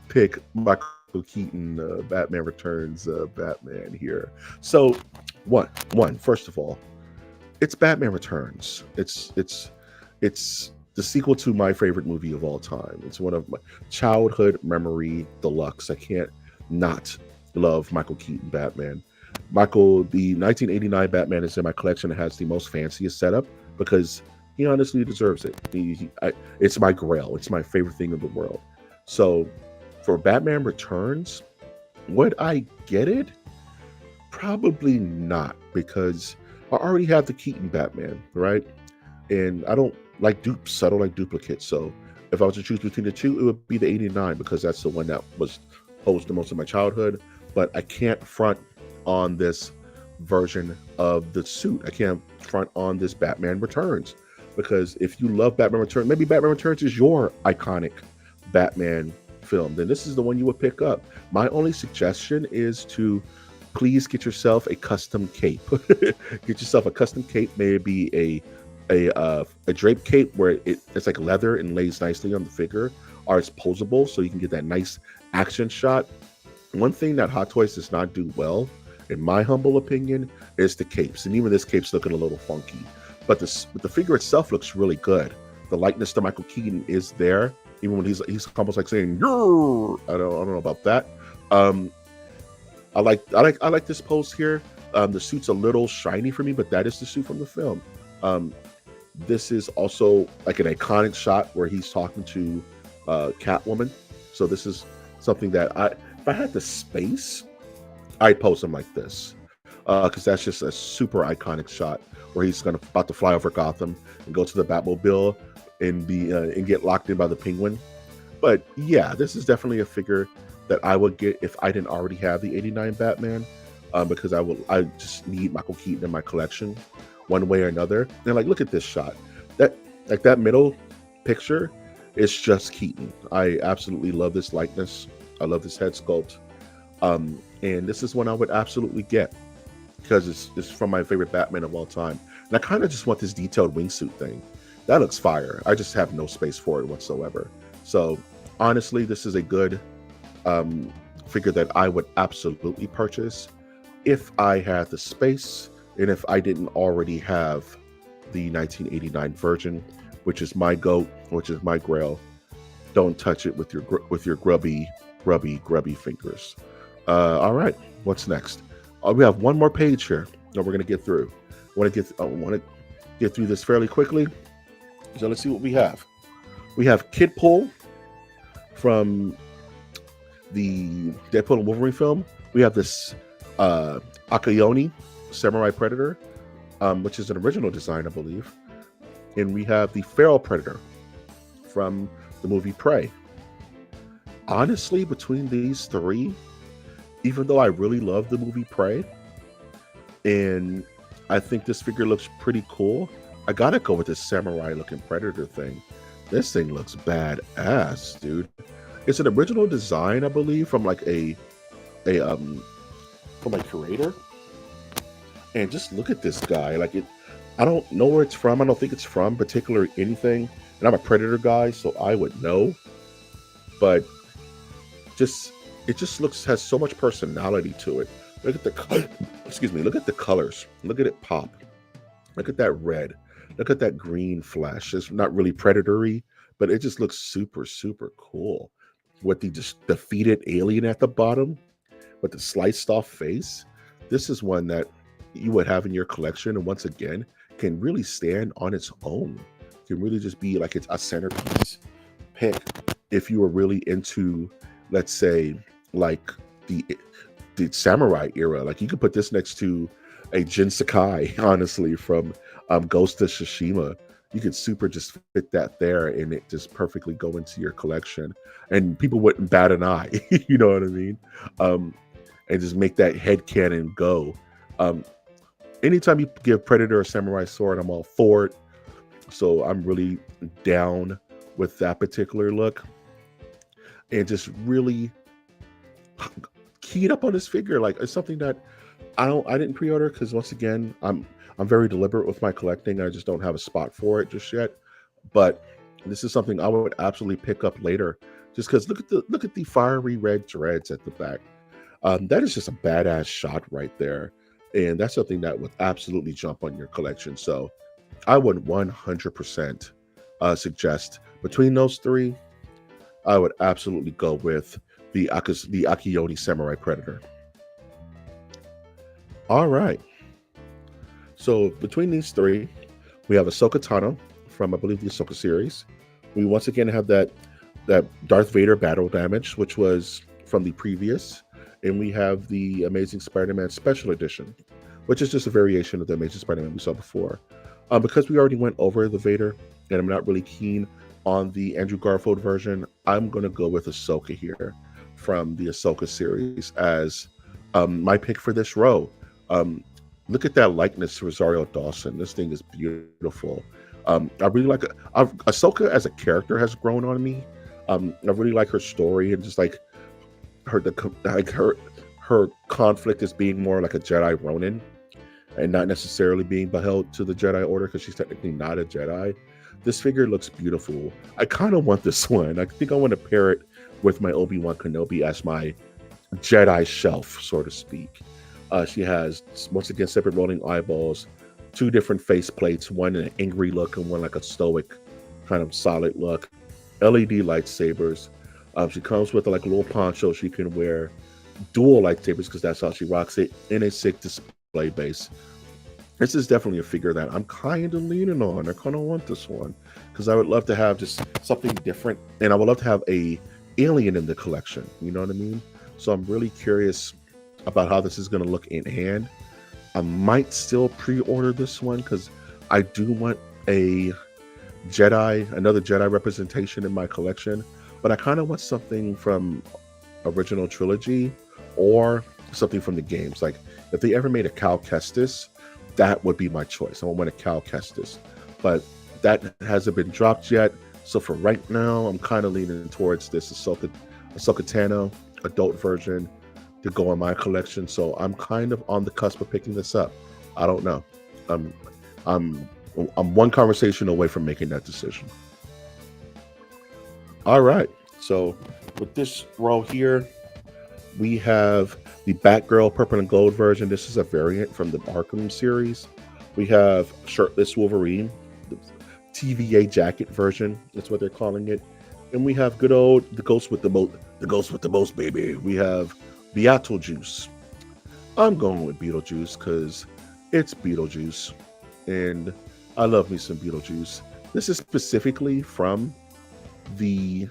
pick Michael Keaton Batman Returns Batman here. So, first of all, It's Batman Returns. It's the sequel to my favorite movie of all time. It's one of my childhood memory deluxe. I can't not love Michael Keaton Batman. The 1989 Batman is in my collection. It has the most fanciest setup because he honestly deserves it. It's my grail. It's my favorite thing in the world. So for Batman Returns, would I get it? Probably not, because I already have the Keaton Batman, right? And I don't like dupes. I don't like duplicates. So if I was to choose between the two, it would be the 89 because that's the one that was posed the most in my childhood. But I can't front on this version of the suit. I can't front on this Batman Returns because if you love Batman Returns, maybe Batman Returns is your iconic Batman film, then this is the one you would pick up. My only suggestion is to please get yourself a custom cape. Get yourself a custom cape, maybe a drape cape where it's like leather and lays nicely on the figure, or it's posable so you can get that nice action shot. One thing that Hot Toys does not do well, in my humble opinion, is the capes, and even this cape's looking a little funky. But the figure itself looks really good. The likeness to Michael Keaton is there, even when he's almost like saying "You're." I don't know about that. I like this pose here. The suit's a little shiny for me, but that is the suit from the film. This is also like an iconic shot where he's talking to Catwoman. So this is something that if I had the space, I'd pose him like this, because that's just a super iconic shot where he's about to fly over Gotham and go to the Batmobile and get locked in by the Penguin. But yeah, this is definitely a figure that I would get if I didn't already have the 89 Batman, because I just need Michael Keaton in my collection one way or another. And like, look at this shot. That middle picture is just Keaton. I absolutely love this likeness. I love this head sculpt. And this is one I would absolutely get because it's from my favorite Batman of all time. And I kind of just want this detailed wingsuit thing. That looks fire. I just have no space for it whatsoever. So honestly, this is a good figure that I would absolutely purchase if I had the space and if I didn't already have the 1989 version, which is my goat, which is my grail. Don't touch it with your grubby fingers. All right, what's next? We have one more page here that we're gonna get through. I want to get through this fairly quickly. So let's see what we have. We have Kid Pull from the Deadpool and Wolverine film. We have this Akayoni Samurai Predator, which is an original design, I believe. And we have the Feral Predator from the movie Prey. Honestly, between these three, even though I really love the movie Prey, and I think this figure looks pretty cool, I gotta go with this samurai-looking Predator thing. This thing looks badass, dude. It's an original design, I believe, from like from a curator. And just look at this guy. I don't know where it's from. I don't think it's from particular anything. And I'm a Predator guy, so I would know. But it just has so much personality to it. Look at look at the colors. Look at it pop. Look at that red. Look at that green flash. It's not really predatory, but it just looks super, super cool. With the just defeated alien at the bottom, with the sliced off face. This is one that you would have in your collection, and once again, can really stand on its own. Can really just be like it's a centerpiece pick if you were really into, let's say, like the samurai era. Like you could put this next to a Jin Sakai, honestly, from Ghost of Tsushima. You could super just fit that there and it just perfectly go into your collection, and people wouldn't bat an eye. You know what I mean? And just make that head cannon go. Anytime you give Predator a samurai sword, I'm all for it. So I'm really down with that particular look, and just really keyed up on this figure. Like, it's something that I didn't pre-order because, once again, I'm very deliberate with my collecting. I just don't have a spot for it just yet. But this is something I would absolutely pick up later, just because look at the fiery red dreads at the back. That is just a badass shot right there. And that's something that would absolutely jump on your collection. So I would 100% suggest between those three, I would absolutely go with the Akioni Samurai Predator. All right. So between these three, we have Ahsoka Tano from, I believe, the Ahsoka series. We once again have that Darth Vader battle damage, which was from the previous, and we have the Amazing Spider-Man Special Edition, which is just a variation of the Amazing Spider-Man we saw before. Because we already went over the Vader, and I'm not really keen on the Andrew Garfield version, I'm going to go with Ahsoka here from the Ahsoka series as my pick for this row. Look at that likeness to Rosario Dawson. This thing is beautiful. I really like Ahsoka as a character has grown on me. I really like her story and just like her conflict as being more like a Jedi Ronin and not necessarily being beheld to the Jedi Order because she's technically not a Jedi. This figure looks beautiful. I kind of want this one. I think I want to pair it with my Obi-Wan Kenobi as my Jedi shelf, so to speak. She has, once again, separate rolling eyeballs, two different face plates, one an angry look and one like a stoic kind of solid look. LED lightsabers. She comes with like a little poncho she can wear, dual lightsabers because that's how she rocks it, in a sick display base. This is definitely a figure that I'm kind of leaning on. I kind of want this one because I would love to have just something different, and I would love to have a alien in the collection. You know what I mean? So I'm really curious about how this is going to look in hand. I might still pre-order this one because I do want another Jedi representation in my collection, but I kind of want something from original trilogy or something from the games. Like if they ever made a Cal Kestis, that would be my choice. I want a Cal Kestis, but that hasn't been dropped yet. So for right now, I'm kind of leaning towards this Ahsoka Tano adult version to go in my collection. So I'm kind of on the cusp of picking this up. I don't know. I'm one conversation away from making that decision. All right. So with this row here, we have the Batgirl Purple and Gold version. This is a variant from the Arkham series. We have Shirtless Wolverine, the TVA jacket version. That's what they're calling it. And we have good old the Ghost with the most, baby. We have Beetlejuice. I'm going with Beetlejuice because it's Beetlejuice, and I love me some Beetlejuice. This is specifically from the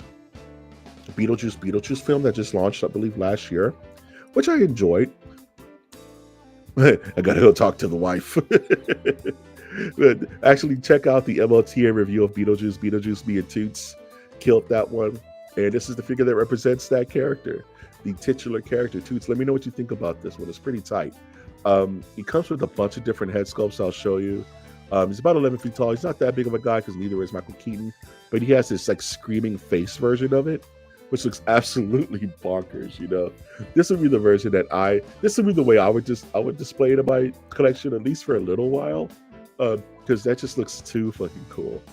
Beetlejuice film that just launched, I believe, last year, which I enjoyed. I gotta go talk to the wife. But actually, check out the MOTN review of Beetlejuice. Me and Toots killed that one, and this is the figure that represents that character, the titular character. Toots, let me know what you think about this one. It's pretty tight. He comes with a bunch of different head sculpts. I'll show you. He's about 11 feet tall. He's not that big of a guy because neither is Michael Keaton, but he has this like screaming face version of it, which looks absolutely bonkers. You know, this would be the version that this would be the way I would display it in my collection, at least for a little while, because that just looks too fucking cool.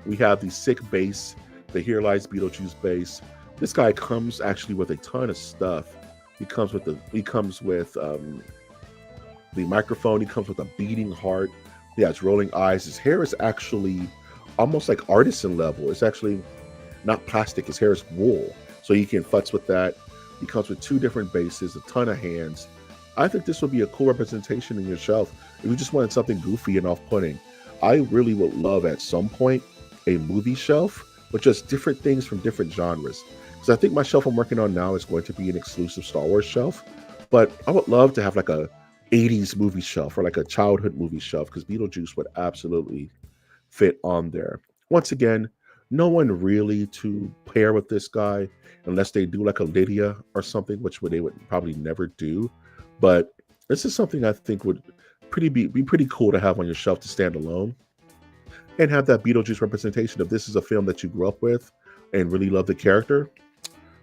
We have the sick base, the Here Lies Beetlejuice base. This guy comes actually with a ton of stuff. He comes with the microphone. He comes with a beating heart. He has rolling eyes. His hair is actually almost like artisan level. It's actually not plastic. His hair is wool, so you can futz with that. He comes with two different bases, a ton of hands. I think this would be a cool representation in your shelf if you just wanted something goofy and off-putting. I really would love at some point a movie shelf with just different things from different genres. Because I think my shelf I'm working on now is going to be an exclusive Star Wars shelf, but I would love to have like a 80s movie shelf or like a childhood movie shelf because Beetlejuice would absolutely fit on there. Once again, no one really to pair with this guy unless they do like a Lydia or something, which they would probably never do. But this is something I think would be pretty cool to have on your shelf to stand alone and have that Beetlejuice representation. If this is a film that you grew up with and really love the character,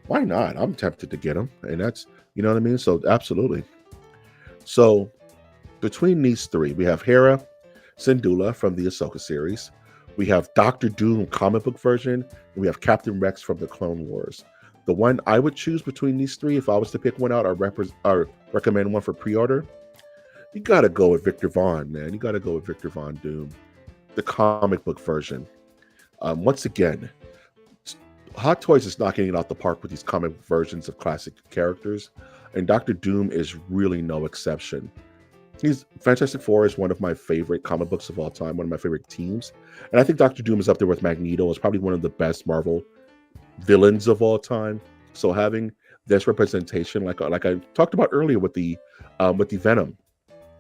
why not? I'm tempted to get him, and that's, you know what I mean? So absolutely. So between these three, we have Hera Syndulla from the Ahsoka series. We have Doctor Doom comic book version, and we have Captain Rex from the Clone Wars. The one I would choose between these three, if I was to pick one out or recommend one for pre-order, you gotta go with Victor Vaughn, man. You gotta go with Victor Von Doom, the comic book version. Once again, Hot Toys is knocking it out the park with these comic versions of classic characters, and Doctor Doom is really no exception. He's Fantastic Four is one of my favorite comic books of all time, one of my favorite teams, and I think Doctor Doom is up there with Magneto. It's probably one of the best Marvel villains of all time. So having this representation, like I talked about earlier with the Venom,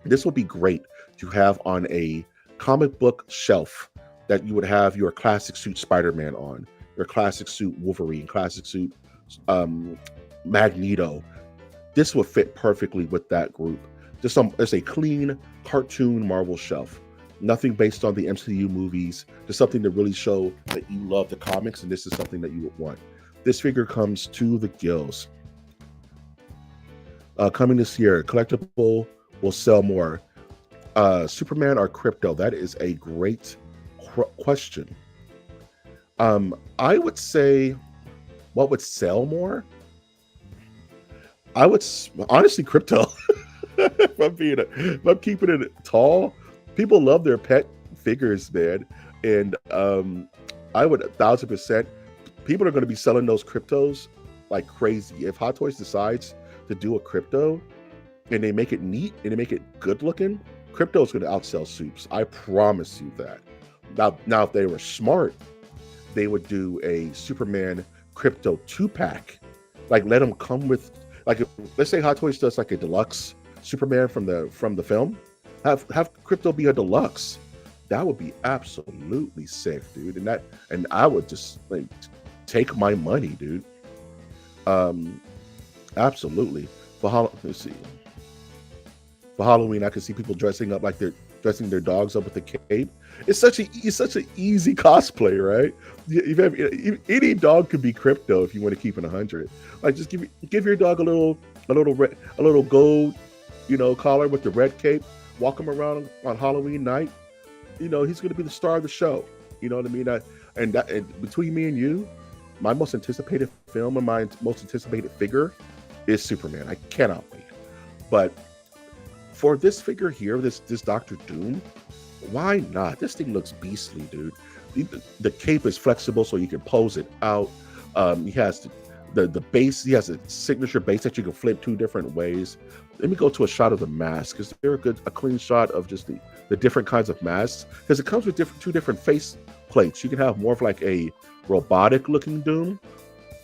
this would be great to have on a comic book shelf that you would have your classic suit Spider-Man on, your classic suit Wolverine, classic suit Magneto. This would fit perfectly with that group. It's a clean cartoon Marvel shelf. Nothing based on the MCU movies. Just something to really show that you love the comics, and this is something that you would want. This figure comes to the gills. Coming this year, collectible will sell more. Superman or crypto? That is a great question. I would say, what would sell more? I would honestly crypto. If I'm keeping it tall, people love their pet figures, man, and I would 1,000%. People are going to be selling those cryptos like crazy. If Hot Toys decides to do a crypto and they make it neat and they make it good looking, crypto is going to outsell Supes. I promise you that. Now, if they were smart, they would do a Superman crypto 2-pack. Like, let them come with, like, let's say Hot Toys does like a deluxe Superman from the film. Have crypto be a deluxe. That would be absolutely sick, dude. And I would just like take my money, dude. Absolutely. Let's see. For Halloween, I can see people dressing up like they're dressing their dogs up with a cape. It's such an easy cosplay, right? Any dog could be crypto if you want to keep it 100. Like, just give your dog a little gold, collar with the red cape. Walk him around on Halloween night. He's going to be the star of the show. You know what I mean? And between me and you, my most anticipated film and my most anticipated figure is Superman. I cannot wait. But for this figure here, this Doctor Doom, why not? This thing looks beastly, dude. The cape is flexible so you can pose it out. He has the base. He has a signature base that you can flip 2 different ways. Let me go to a shot of the mask. Is there a clean shot of just the different kinds of masks? Because it comes with 2 different face plates. You can have more of like a robotic looking Doom,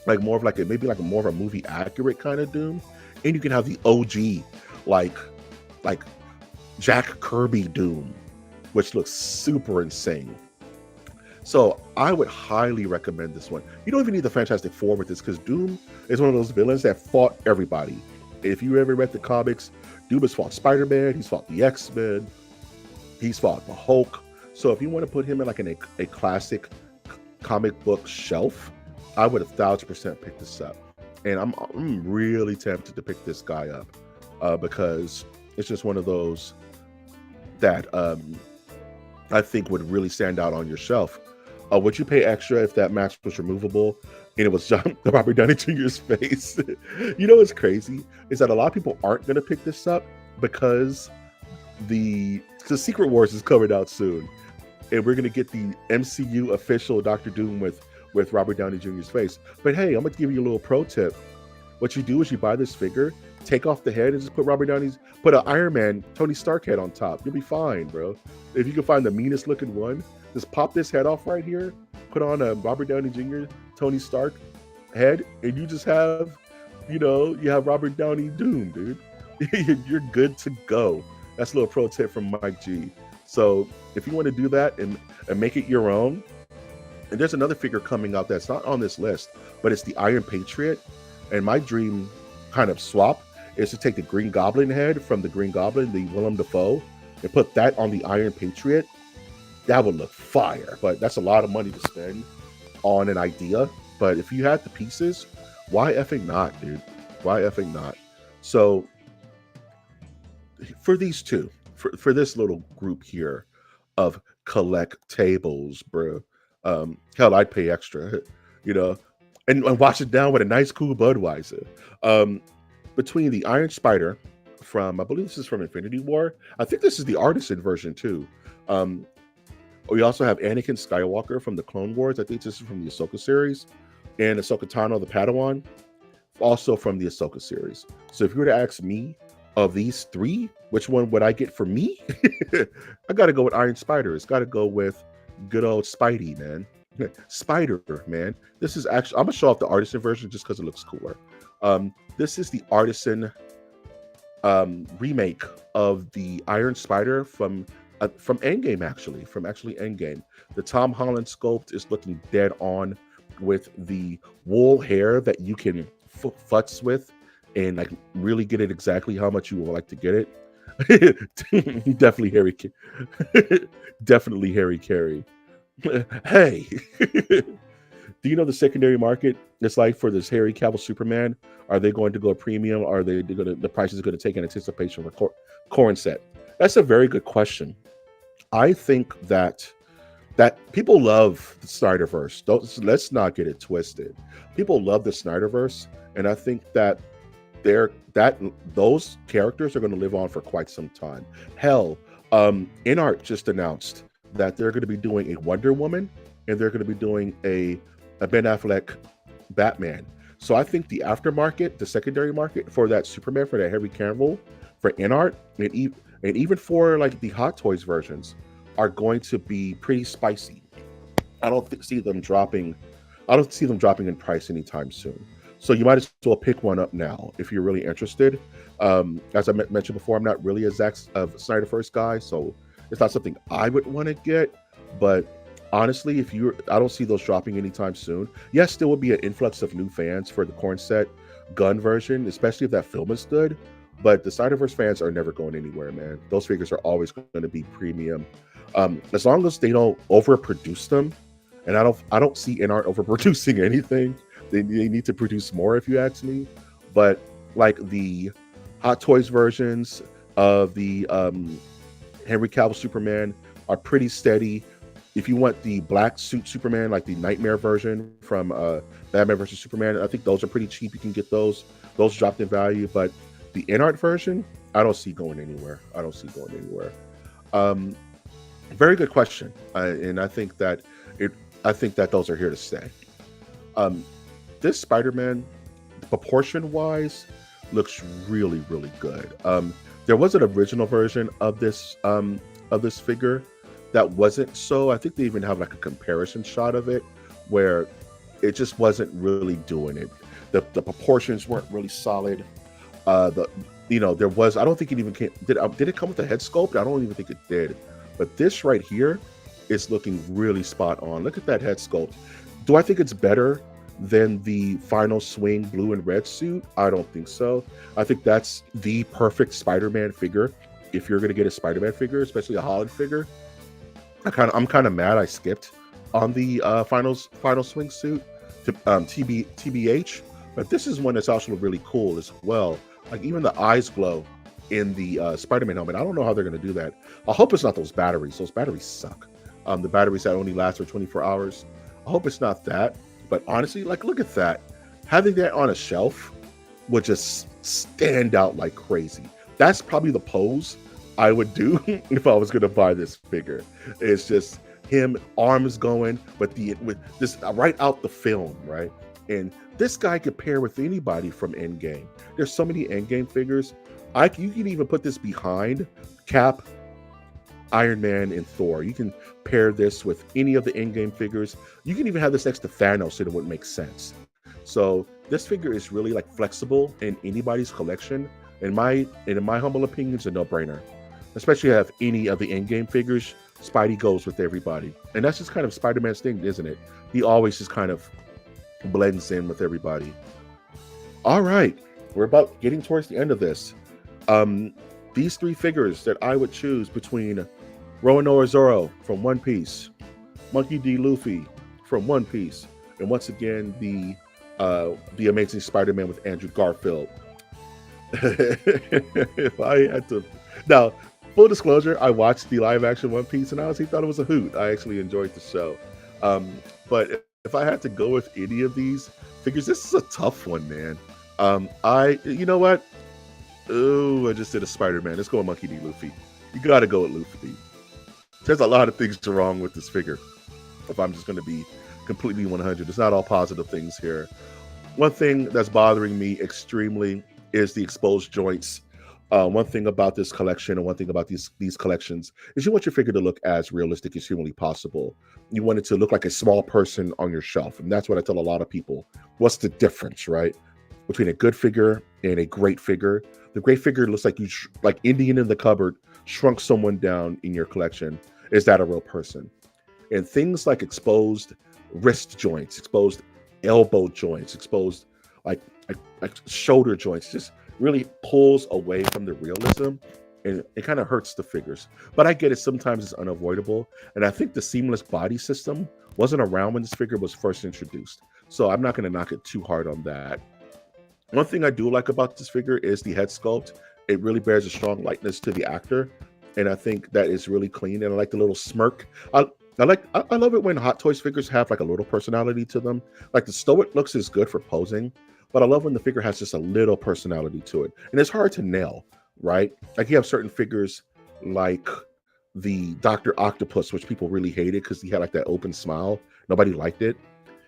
like more of like more of a movie accurate kind of Doom, and you can have the OG like Jack Kirby Doom, which looks super insane. So I would highly recommend this one. You don't even need the Fantastic Four with this, because Doom is one of those villains that fought everybody. If you ever read the comics, Doom has fought Spider-Man, he's fought the X-Men, he's fought the Hulk. So if you want to put him in like a classic comic book shelf, I would 1,000% pick this up. And I'm really tempted to pick this guy up because it's just one of those that I think would really stand out on your shelf. Would you pay extra if that mask was removable and it was Robert Downey Jr.'s face? What's crazy is that a lot of people aren't going to pick this up because the Secret Wars is coming out soon, and we're going to get the MCU official Doctor Doom with Robert Downey Jr.'s face. But hey, I'm going to give you a little pro tip. What you do is you buy this figure, take off the head, and just put an Iron Man Tony Stark head on top. You'll be fine, bro. If you can find the meanest looking one, just pop this head off right here, put on a Robert Downey Jr. Tony Stark head, and you just have, you have Robert Downey Doom, dude. You're good to go. That's a little pro tip from Mike G. So if you want to do that and make it your own, and there's another figure coming out that's not on this list, but it's the Iron Patriot. And my dream kind of swap is to take the Green Goblin head from the Green Goblin, the Willem Dafoe, and put that on the Iron Patriot. That would look fire, but that's a lot of money to spend on an idea. But if you had the pieces, why effing not, dude? Why effing not? So for these two, for this little group here of collectables, bro, hell, I'd pay extra, and wash it down with a nice, cool Budweiser. Between the Iron Spider from, I believe this is from Infinity War. I think this is the artisan version too. Um, we also have Anakin Skywalker from the Clone Wars. I think this is from the Ahsoka series, and Ahsoka Tano, the Padawan, also from the Ahsoka series. So if you were to ask me of these three, which one would I get for me? I got to go with Iron Spider. It's got to go with good old Spidey, man. Spider, man. This is actually, I'm gonna show off the artisan version just because it looks cooler. This is the artisan remake of the Iron Spider from Endgame, actually, from Endgame. The Tom Holland sculpt is looking dead on with the wool hair that you can futz with and like really get it exactly how much you would like to get it. Definitely Harry, definitely Harry Carey. Hey, do you know the secondary market is like for this Harry Cavill Superman? Are they going to go premium? Are they going to, the prices are going to take in anticipation for Corn set? That's a very good question. I think that people love the Snyderverse. Let's not get it twisted. People love the Snyderverse, and I think that those characters are going to live on for quite some time. Hell, InArt just announced that they're going to be doing a Wonder Woman and they're going to be doing a Ben Affleck Batman. So I think the aftermarket, the secondary market for that Superman, for that Henry Cavill, for InArt, and even for like the Hot Toys versions, are going to be pretty spicy. I don't see them dropping in price anytime soon. So you might as well pick one up now if you're really interested. As I mentioned before, I'm not really a Snyderverse guy, so it's not something I would want to get. But honestly, I don't see those dropping anytime soon. Yes, there will be an influx of new fans for the Corn set gun version, especially if that film is good. But the Snyderverse fans are never going anywhere, man. Those figures are always going to be premium, as long as they don't overproduce them. And I don't see InArt overproducing anything. They need to produce more, if you ask me. But like the Hot Toys versions of the Henry Cavill Superman are pretty steady. If you want the black suit Superman, like the Nightmare version from Batman vs Superman, I think those are pretty cheap. You can get those. Those dropped in value. But the InArt version, I don't see going anywhere. Very good question, and I think that those are here to stay. This Spider-Man, proportion-wise, looks really, really good. There was an original version of this figure that wasn't so. I think they even have like a comparison shot of it where it just wasn't really doing it. The proportions weren't really solid. There was. I don't think it even came. Did it come with a head sculpt? I don't even think it did. But this right here is looking really spot on. Look at that head sculpt. Do I think it's better than the Final Swing blue and red suit? I don't think so. I think that's the perfect Spider-Man figure if you're going to get a Spider-Man figure, especially a Holland figure. I'm kind of mad I skipped on the Final Swing suit to TBH, but this is one that's also really cool as well. Like even the eyes glow in the Spider-Man helmet. I don't know how they're going to do that. I hope it's not those batteries. Those batteries suck. The batteries that only last for 24 hours. I hope it's not that. But honestly, like, look at that. Having that on a shelf would just stand out like crazy. That's probably the pose I would do if I was going to buy this figure. It's just him, arms going, with this right out the film, right? And this guy could pair with anybody from Endgame. There's so many Endgame figures. You can even put this behind Cap, Iron Man, and Thor. You can pair this with any of the Endgame figures. You can even have this next to Thanos, and it would make sense. So this figure is really like flexible in anybody's collection. In my humble opinion, it's a no-brainer. Especially if you have any of the Endgame figures, Spidey goes with everybody. And that's just kind of Spider-Man's thing, isn't it? He always just kind of blends in with everybody. All right, we're about getting towards the end of this. These three figures that I would choose between Roronoa Zoro from One Piece, Monkey D. Luffy from One Piece, and once again the Amazing Spider-Man with Andrew Garfield. If I had to, now, full disclosure, I watched the live action One Piece and I honestly thought it was a hoot. I actually enjoyed the show. But if I had to go with any of these figures, this is a tough one, man. You know what? Oh, I just did a Spider-Man. Let's go with Monkey D. Luffy. You got to go with Luffy. There's a lot of things wrong with this figure. If I'm just going to be completely 100, it's not all positive things here. One thing that's bothering me extremely is the exposed joints. One thing about this collection and one thing about these collections is you want your figure to look as realistic as humanly possible. You want it to look like a small person on your shelf. And that's what I tell a lot of people. What's the difference, right? Between a good figure and a great figure. The great figure looks like like Indian in the cupboard, shrunk someone down in your collection. Is that a real person? And things like exposed wrist joints, exposed elbow joints, exposed like shoulder joints, just really pulls away from the realism, and it kind of hurts the figures. But I get it, sometimes it's unavoidable. And I think the seamless body system wasn't around when this figure was first introduced. So I'm not going to knock it too hard on that. One thing I do like about this figure is the head sculpt. It really bears a strong likeness to the actor. And I think that is really clean. And I like the little smirk. I love it when Hot Toys figures have like a little personality to them. Like the stoic looks is good for posing, but I love when the figure has just a little personality to it. And it's hard to nail, right? Like you have certain figures like the Dr. Octopus, which people really hated because he had like that open smile. Nobody liked it.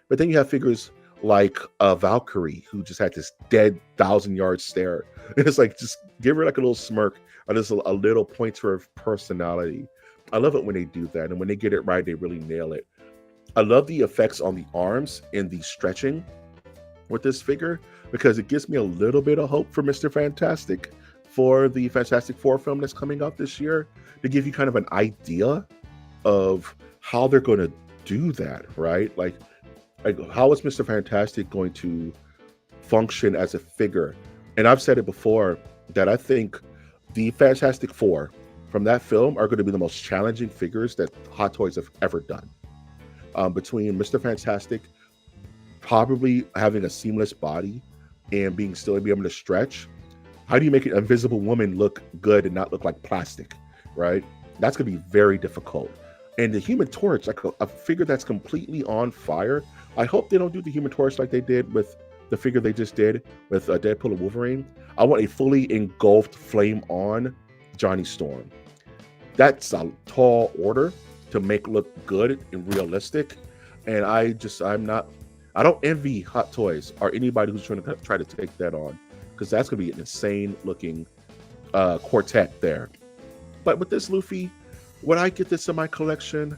But then you have figures like Valkyrie, who just had this dead 1,000-yard stare. And it's like, just give her like a little smirk or just a little pointer of personality. I love it when they do that. And when they get it right, they really nail it. I love the effects on the arms and the stretching with this figure, because it gives me a little bit of hope for Mr. Fantastic for the Fantastic Four film that's coming out this year, to give you kind of an idea of how they're going to do that, right? Like how is Mr. Fantastic going to function as a figure? And I've said it before that I think the Fantastic Four from that film are going to be the most challenging figures that Hot Toys have ever done. Between Mr. Fantastic probably having a seamless body and be able to stretch, how do you make an Invisible Woman look good and not look like plastic, right? That's going to be very difficult. And the Human Torch, like a figure that's completely on fire. I hope they don't do the Human Torch like they did with the figure they just did with Deadpool and Wolverine. I want a fully engulfed, flame-on Johnny Storm. That's a tall order to make look good and realistic. And I don't envy Hot Toys or anybody who's trying to take that on, because that's going to be an insane looking quartet there. But with this Luffy, when I get this in my collection,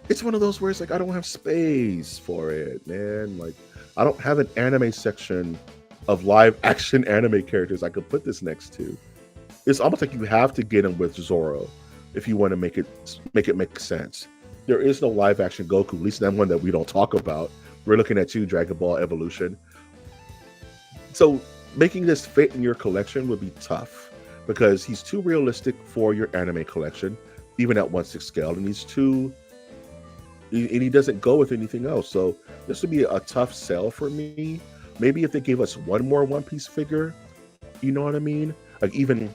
it's one of those where it's like, I don't have space for it, man. Like, I don't have an anime section of live action anime characters I could put this next to. It's almost like you have to get him with Zoro if you want to make it make sense. There is no live action Goku, at least that one that we don't talk about. We're looking at Dragon Ball Evolution. So making this fit in your collection would be tough, because he's too realistic for your anime collection, even at 1/6 scale, and he doesn't go with anything else. So this would be a tough sell for me. Maybe if they gave us one more One Piece figure, you know what I mean? Like even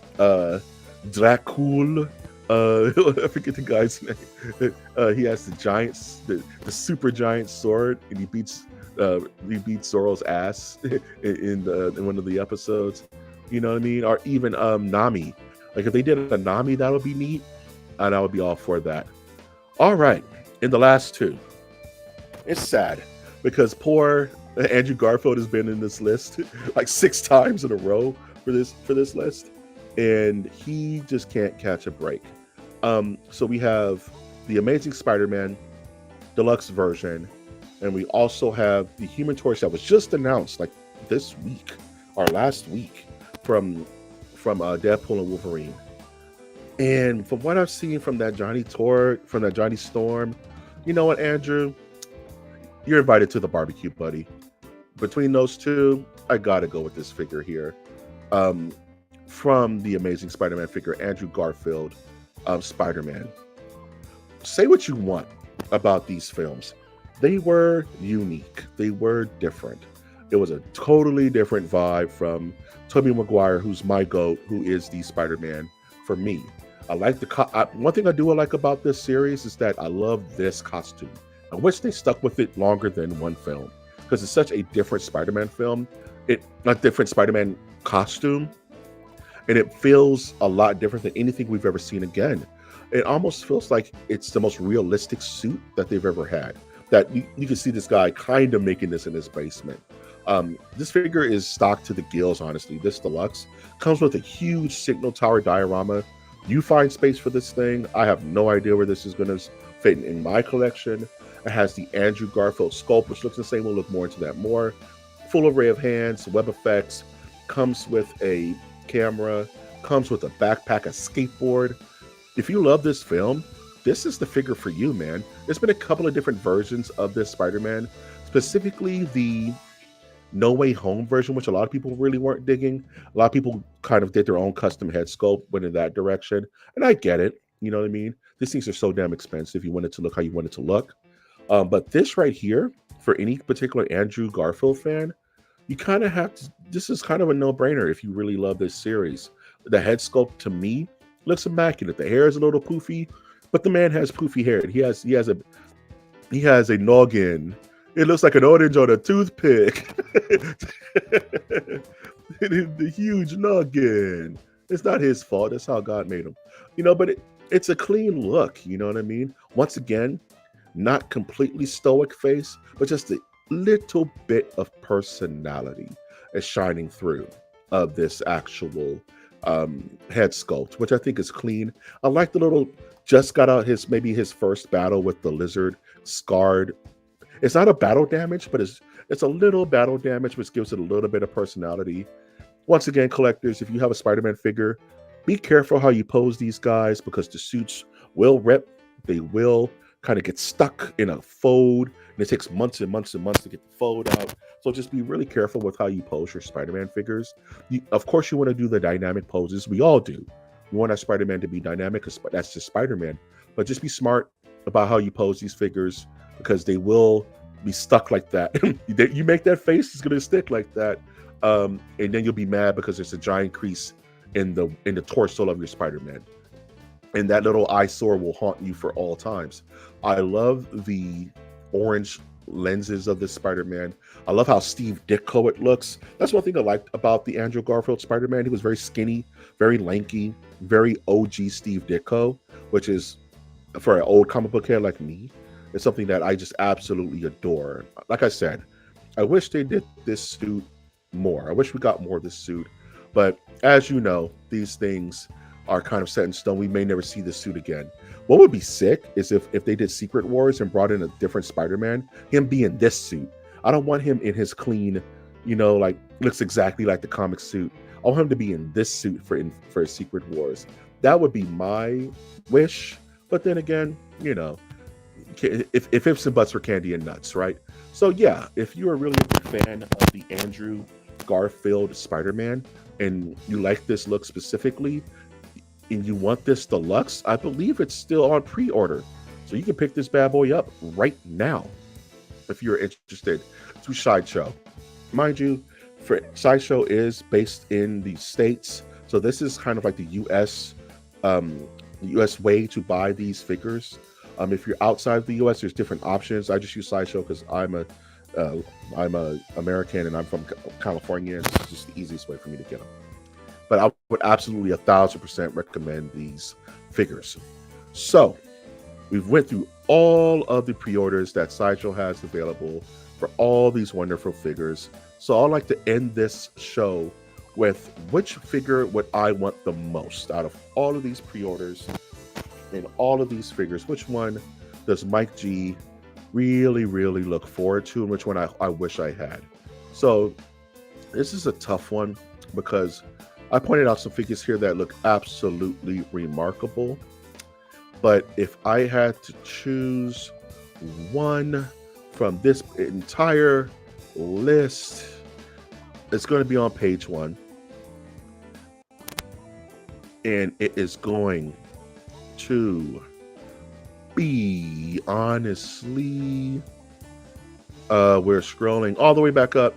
Dracul, I forget the guy's name. He has the super giant sword, and he beats Zoro's ass in one of the episodes. You know what I mean? Or even Nami. Like if they did a Nami, that would be neat, and I would be all for that. All right, in the last two, it's sad because poor Andrew Garfield has been in this list like 6 times in a row for this list, and he just can't catch a break. So we have the Amazing Spider-Man deluxe version, and we also have the Human Torch that was just announced like this week or last week from Deadpool and Wolverine. And from what I've seen from that Johnny Storm, you know what, Andrew? You're invited to the barbecue, buddy. Between those two, I gotta go with this figure here. From the Amazing Spider-Man figure, Andrew Garfield, Spider-Man. Say what you want about these films. They were unique. They were different. It was a totally different vibe from Tobey Maguire, who's my GOAT, who is the Spider-Man for me. I like one thing I do like about this series is that I love this costume. I wish they stuck with it longer than one film, because it's such a different Spider-Man film. A different Spider-Man costume. and it feels a lot different than anything we've ever seen again. It almost feels like it's the most realistic suit that they've ever had. That you can see this guy kind of making this in his basement. This figure is stocked to the gills, honestly. This deluxe comes with a huge signal tower diorama. You find space for this thing. I have no idea where this is going to fit in my collection. It has the Andrew Garfield sculpt, which looks insane. We'll look more into that more. Full array of hands, web effects, comes with a camera, comes with a backpack, a skateboard. If you love this film, this is the figure for you, man. There's been a couple of different versions of this Spider-Man, specifically the No Way Home version, which a lot of people really weren't digging. A lot of people kind of did their own custom head sculpt, went in that direction. And I get it. You know what I mean? These things are so damn expensive. You want it to look how you want it to look. But this right here, for any particular Andrew Garfield fan, you kind of have to, this is kind of a no-brainer if you really love this series. The head sculpt, to me, looks immaculate. The hair is a little poofy, but the man has poofy hair. He has a noggin. It looks like an orange on a toothpick. The huge noggin. It's not his fault. That's how God made him. But it's a clean look. You know what I mean? Once again, not completely stoic face, but just a little bit of personality is shining through of this actual head sculpt, which I think is clean. I like the little, just got out maybe his first battle with the lizard, scarred. It's not a battle damage, but it's a little battle damage, which gives it a little bit of personality. Once again, collectors, if you have a Spider-Man figure, be careful how you pose these guys, because the suits will rip. They will kind of get stuck in a fold, and it takes months and months and months to get the fold out. So just be really careful with how you pose your Spider-Man figures. Of course, you want to do the dynamic poses. We all do. You want our Spider-Man to be dynamic, because that's just Spider-Man. But just be smart about how you pose these figures, because they will be stuck like that. You make that face, it's going to stick like that. And then you'll be mad because there's a giant crease in the torso of your Spider-Man. And that little eyesore will haunt you for all times. I love the orange lenses of this Spider-Man. I love how Steve Ditko it looks. That's one thing I liked about the Andrew Garfield Spider-Man. He was very skinny, very lanky, very OG Steve Ditko, which is, for an old comic book head like me, it's something that I just absolutely adore. Like I said, I wish they did this suit more. I wish we got more of this suit. But as you know, these things are kind of set in stone. We may never see this suit again. What would be sick is if they did Secret Wars and brought in a different Spider-Man, him be in this suit. I don't want him in his clean, like looks exactly like the comic suit. I want him to be in this suit for Secret Wars. That would be my wish. But then again, if ifs and buts were candy and nuts, right? So yeah, if you're really a big fan of the Andrew Garfield Spider-Man and you like this look specifically, and you want this deluxe, I believe it's still on pre-order. So you can pick this bad boy up right now if you're interested through Sideshow. Mind you, Sideshow is based in the States. So this is kind of like the US way to buy these figures. If you're outside of the US, there's different options. I just use Sideshow because I'm a American and I'm from California. It's just the easiest way for me to get them. But I would absolutely 1,000% recommend these figures. So we've went through all of the pre-orders that Sideshow has available for all these wonderful figures. So I'd like to end this show with which figure would I want the most out of all of these pre-orders and all of these figures. Which one does Mike G really, really look forward to, and which one I wish I had? So this is a tough one because I pointed out some figures here that look absolutely remarkable. But if I had to choose one from this entire list, it's going to be on page 1. And it is going to be, honestly, we're scrolling all the way back up.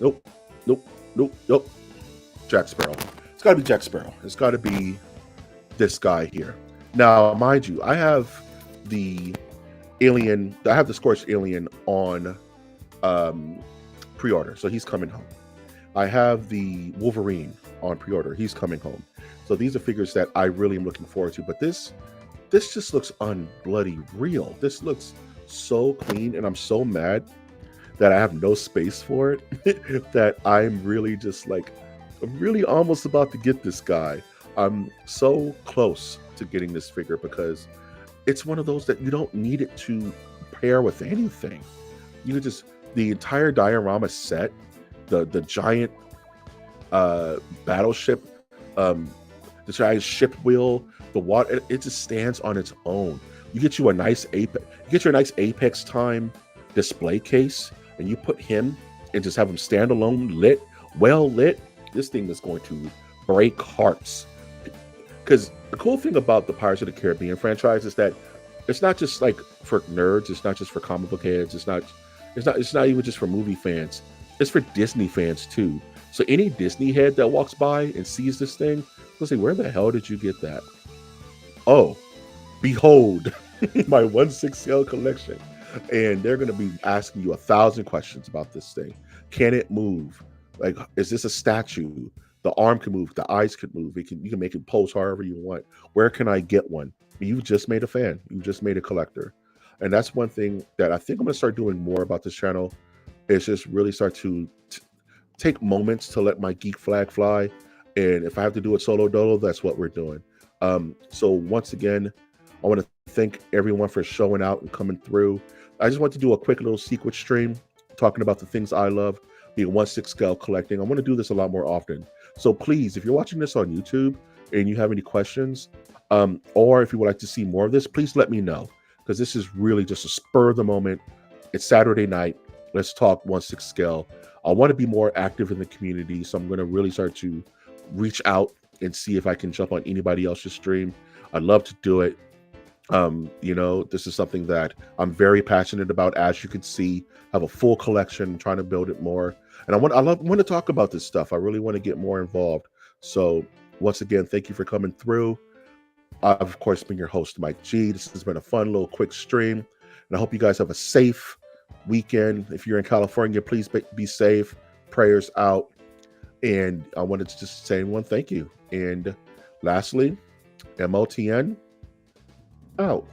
Nope. Jack Sparrow. It's got to be Jack Sparrow. It's got to be this guy here. Now, mind you, I have the Scorched Alien on pre-order, so he's coming home. I have the Wolverine on pre-order. He's coming home. So these are figures that I really am looking forward to. But this just looks unbloody real. This looks so clean, and I'm so mad that I have no space for it. That I'm really just like, I'm really almost about to get this guy. I'm so close to getting this figure because it's one of those that you don't need it to pair with anything. You could just, the entire diorama set, the giant battleship, um, the giant ship wheel, the water, it just stands on its own. You get you a nice Apex, you get your nice Apex Time display case, and you put him and just have him stand alone, lit, well lit. This thing is going to break hearts. Because the cool thing about the Pirates of the Caribbean franchise is that it's not just like for nerds, it's not just for comic book heads, it's not even just for movie fans. It's for Disney fans too. So any Disney head that walks by and sees this thing, they'll say, "Where the hell did you get that?" Oh, behold, my 1/6 scale collection. And they're going to be asking you 1,000 questions about this thing. Can it move? Like, is this a statue? The arm can move, the eyes could move. You can make it pose however you want. Where can I get one? You just made a fan. You just made a collector. And that's one thing that I think I'm going to start doing more about this channel, is just really start to take moments to let my geek flag fly. And if I have to do it solo dolo, that's what we're doing. So once again, I want to thank everyone for showing out and coming through. I just want to do a quick little secret stream talking about the things I love, being 1/6 scale collecting. I want to do this a lot more often. So please, if you're watching this on YouTube and you have any questions, or if you would like to see more of this, please let me know, because this is really just a spur of the moment. It's Saturday night. Let's talk 1/6 scale. I want to be more active in the community, so I'm going to really start to reach out and see if I can jump on anybody else's stream. I'd love to do it. This is something that I'm very passionate about. As you can see, I have a full collection. I'm trying to build it more, and I want to talk about this stuff. I really want to get more involved. So once again, thank you for coming through. I've of course been your host, Mike G. This has been a fun little quick stream, and I hope you guys have a safe weekend. If you're in California, please be safe. Prayers out. And I wanted to just say one thank you. And lastly, MOTN out.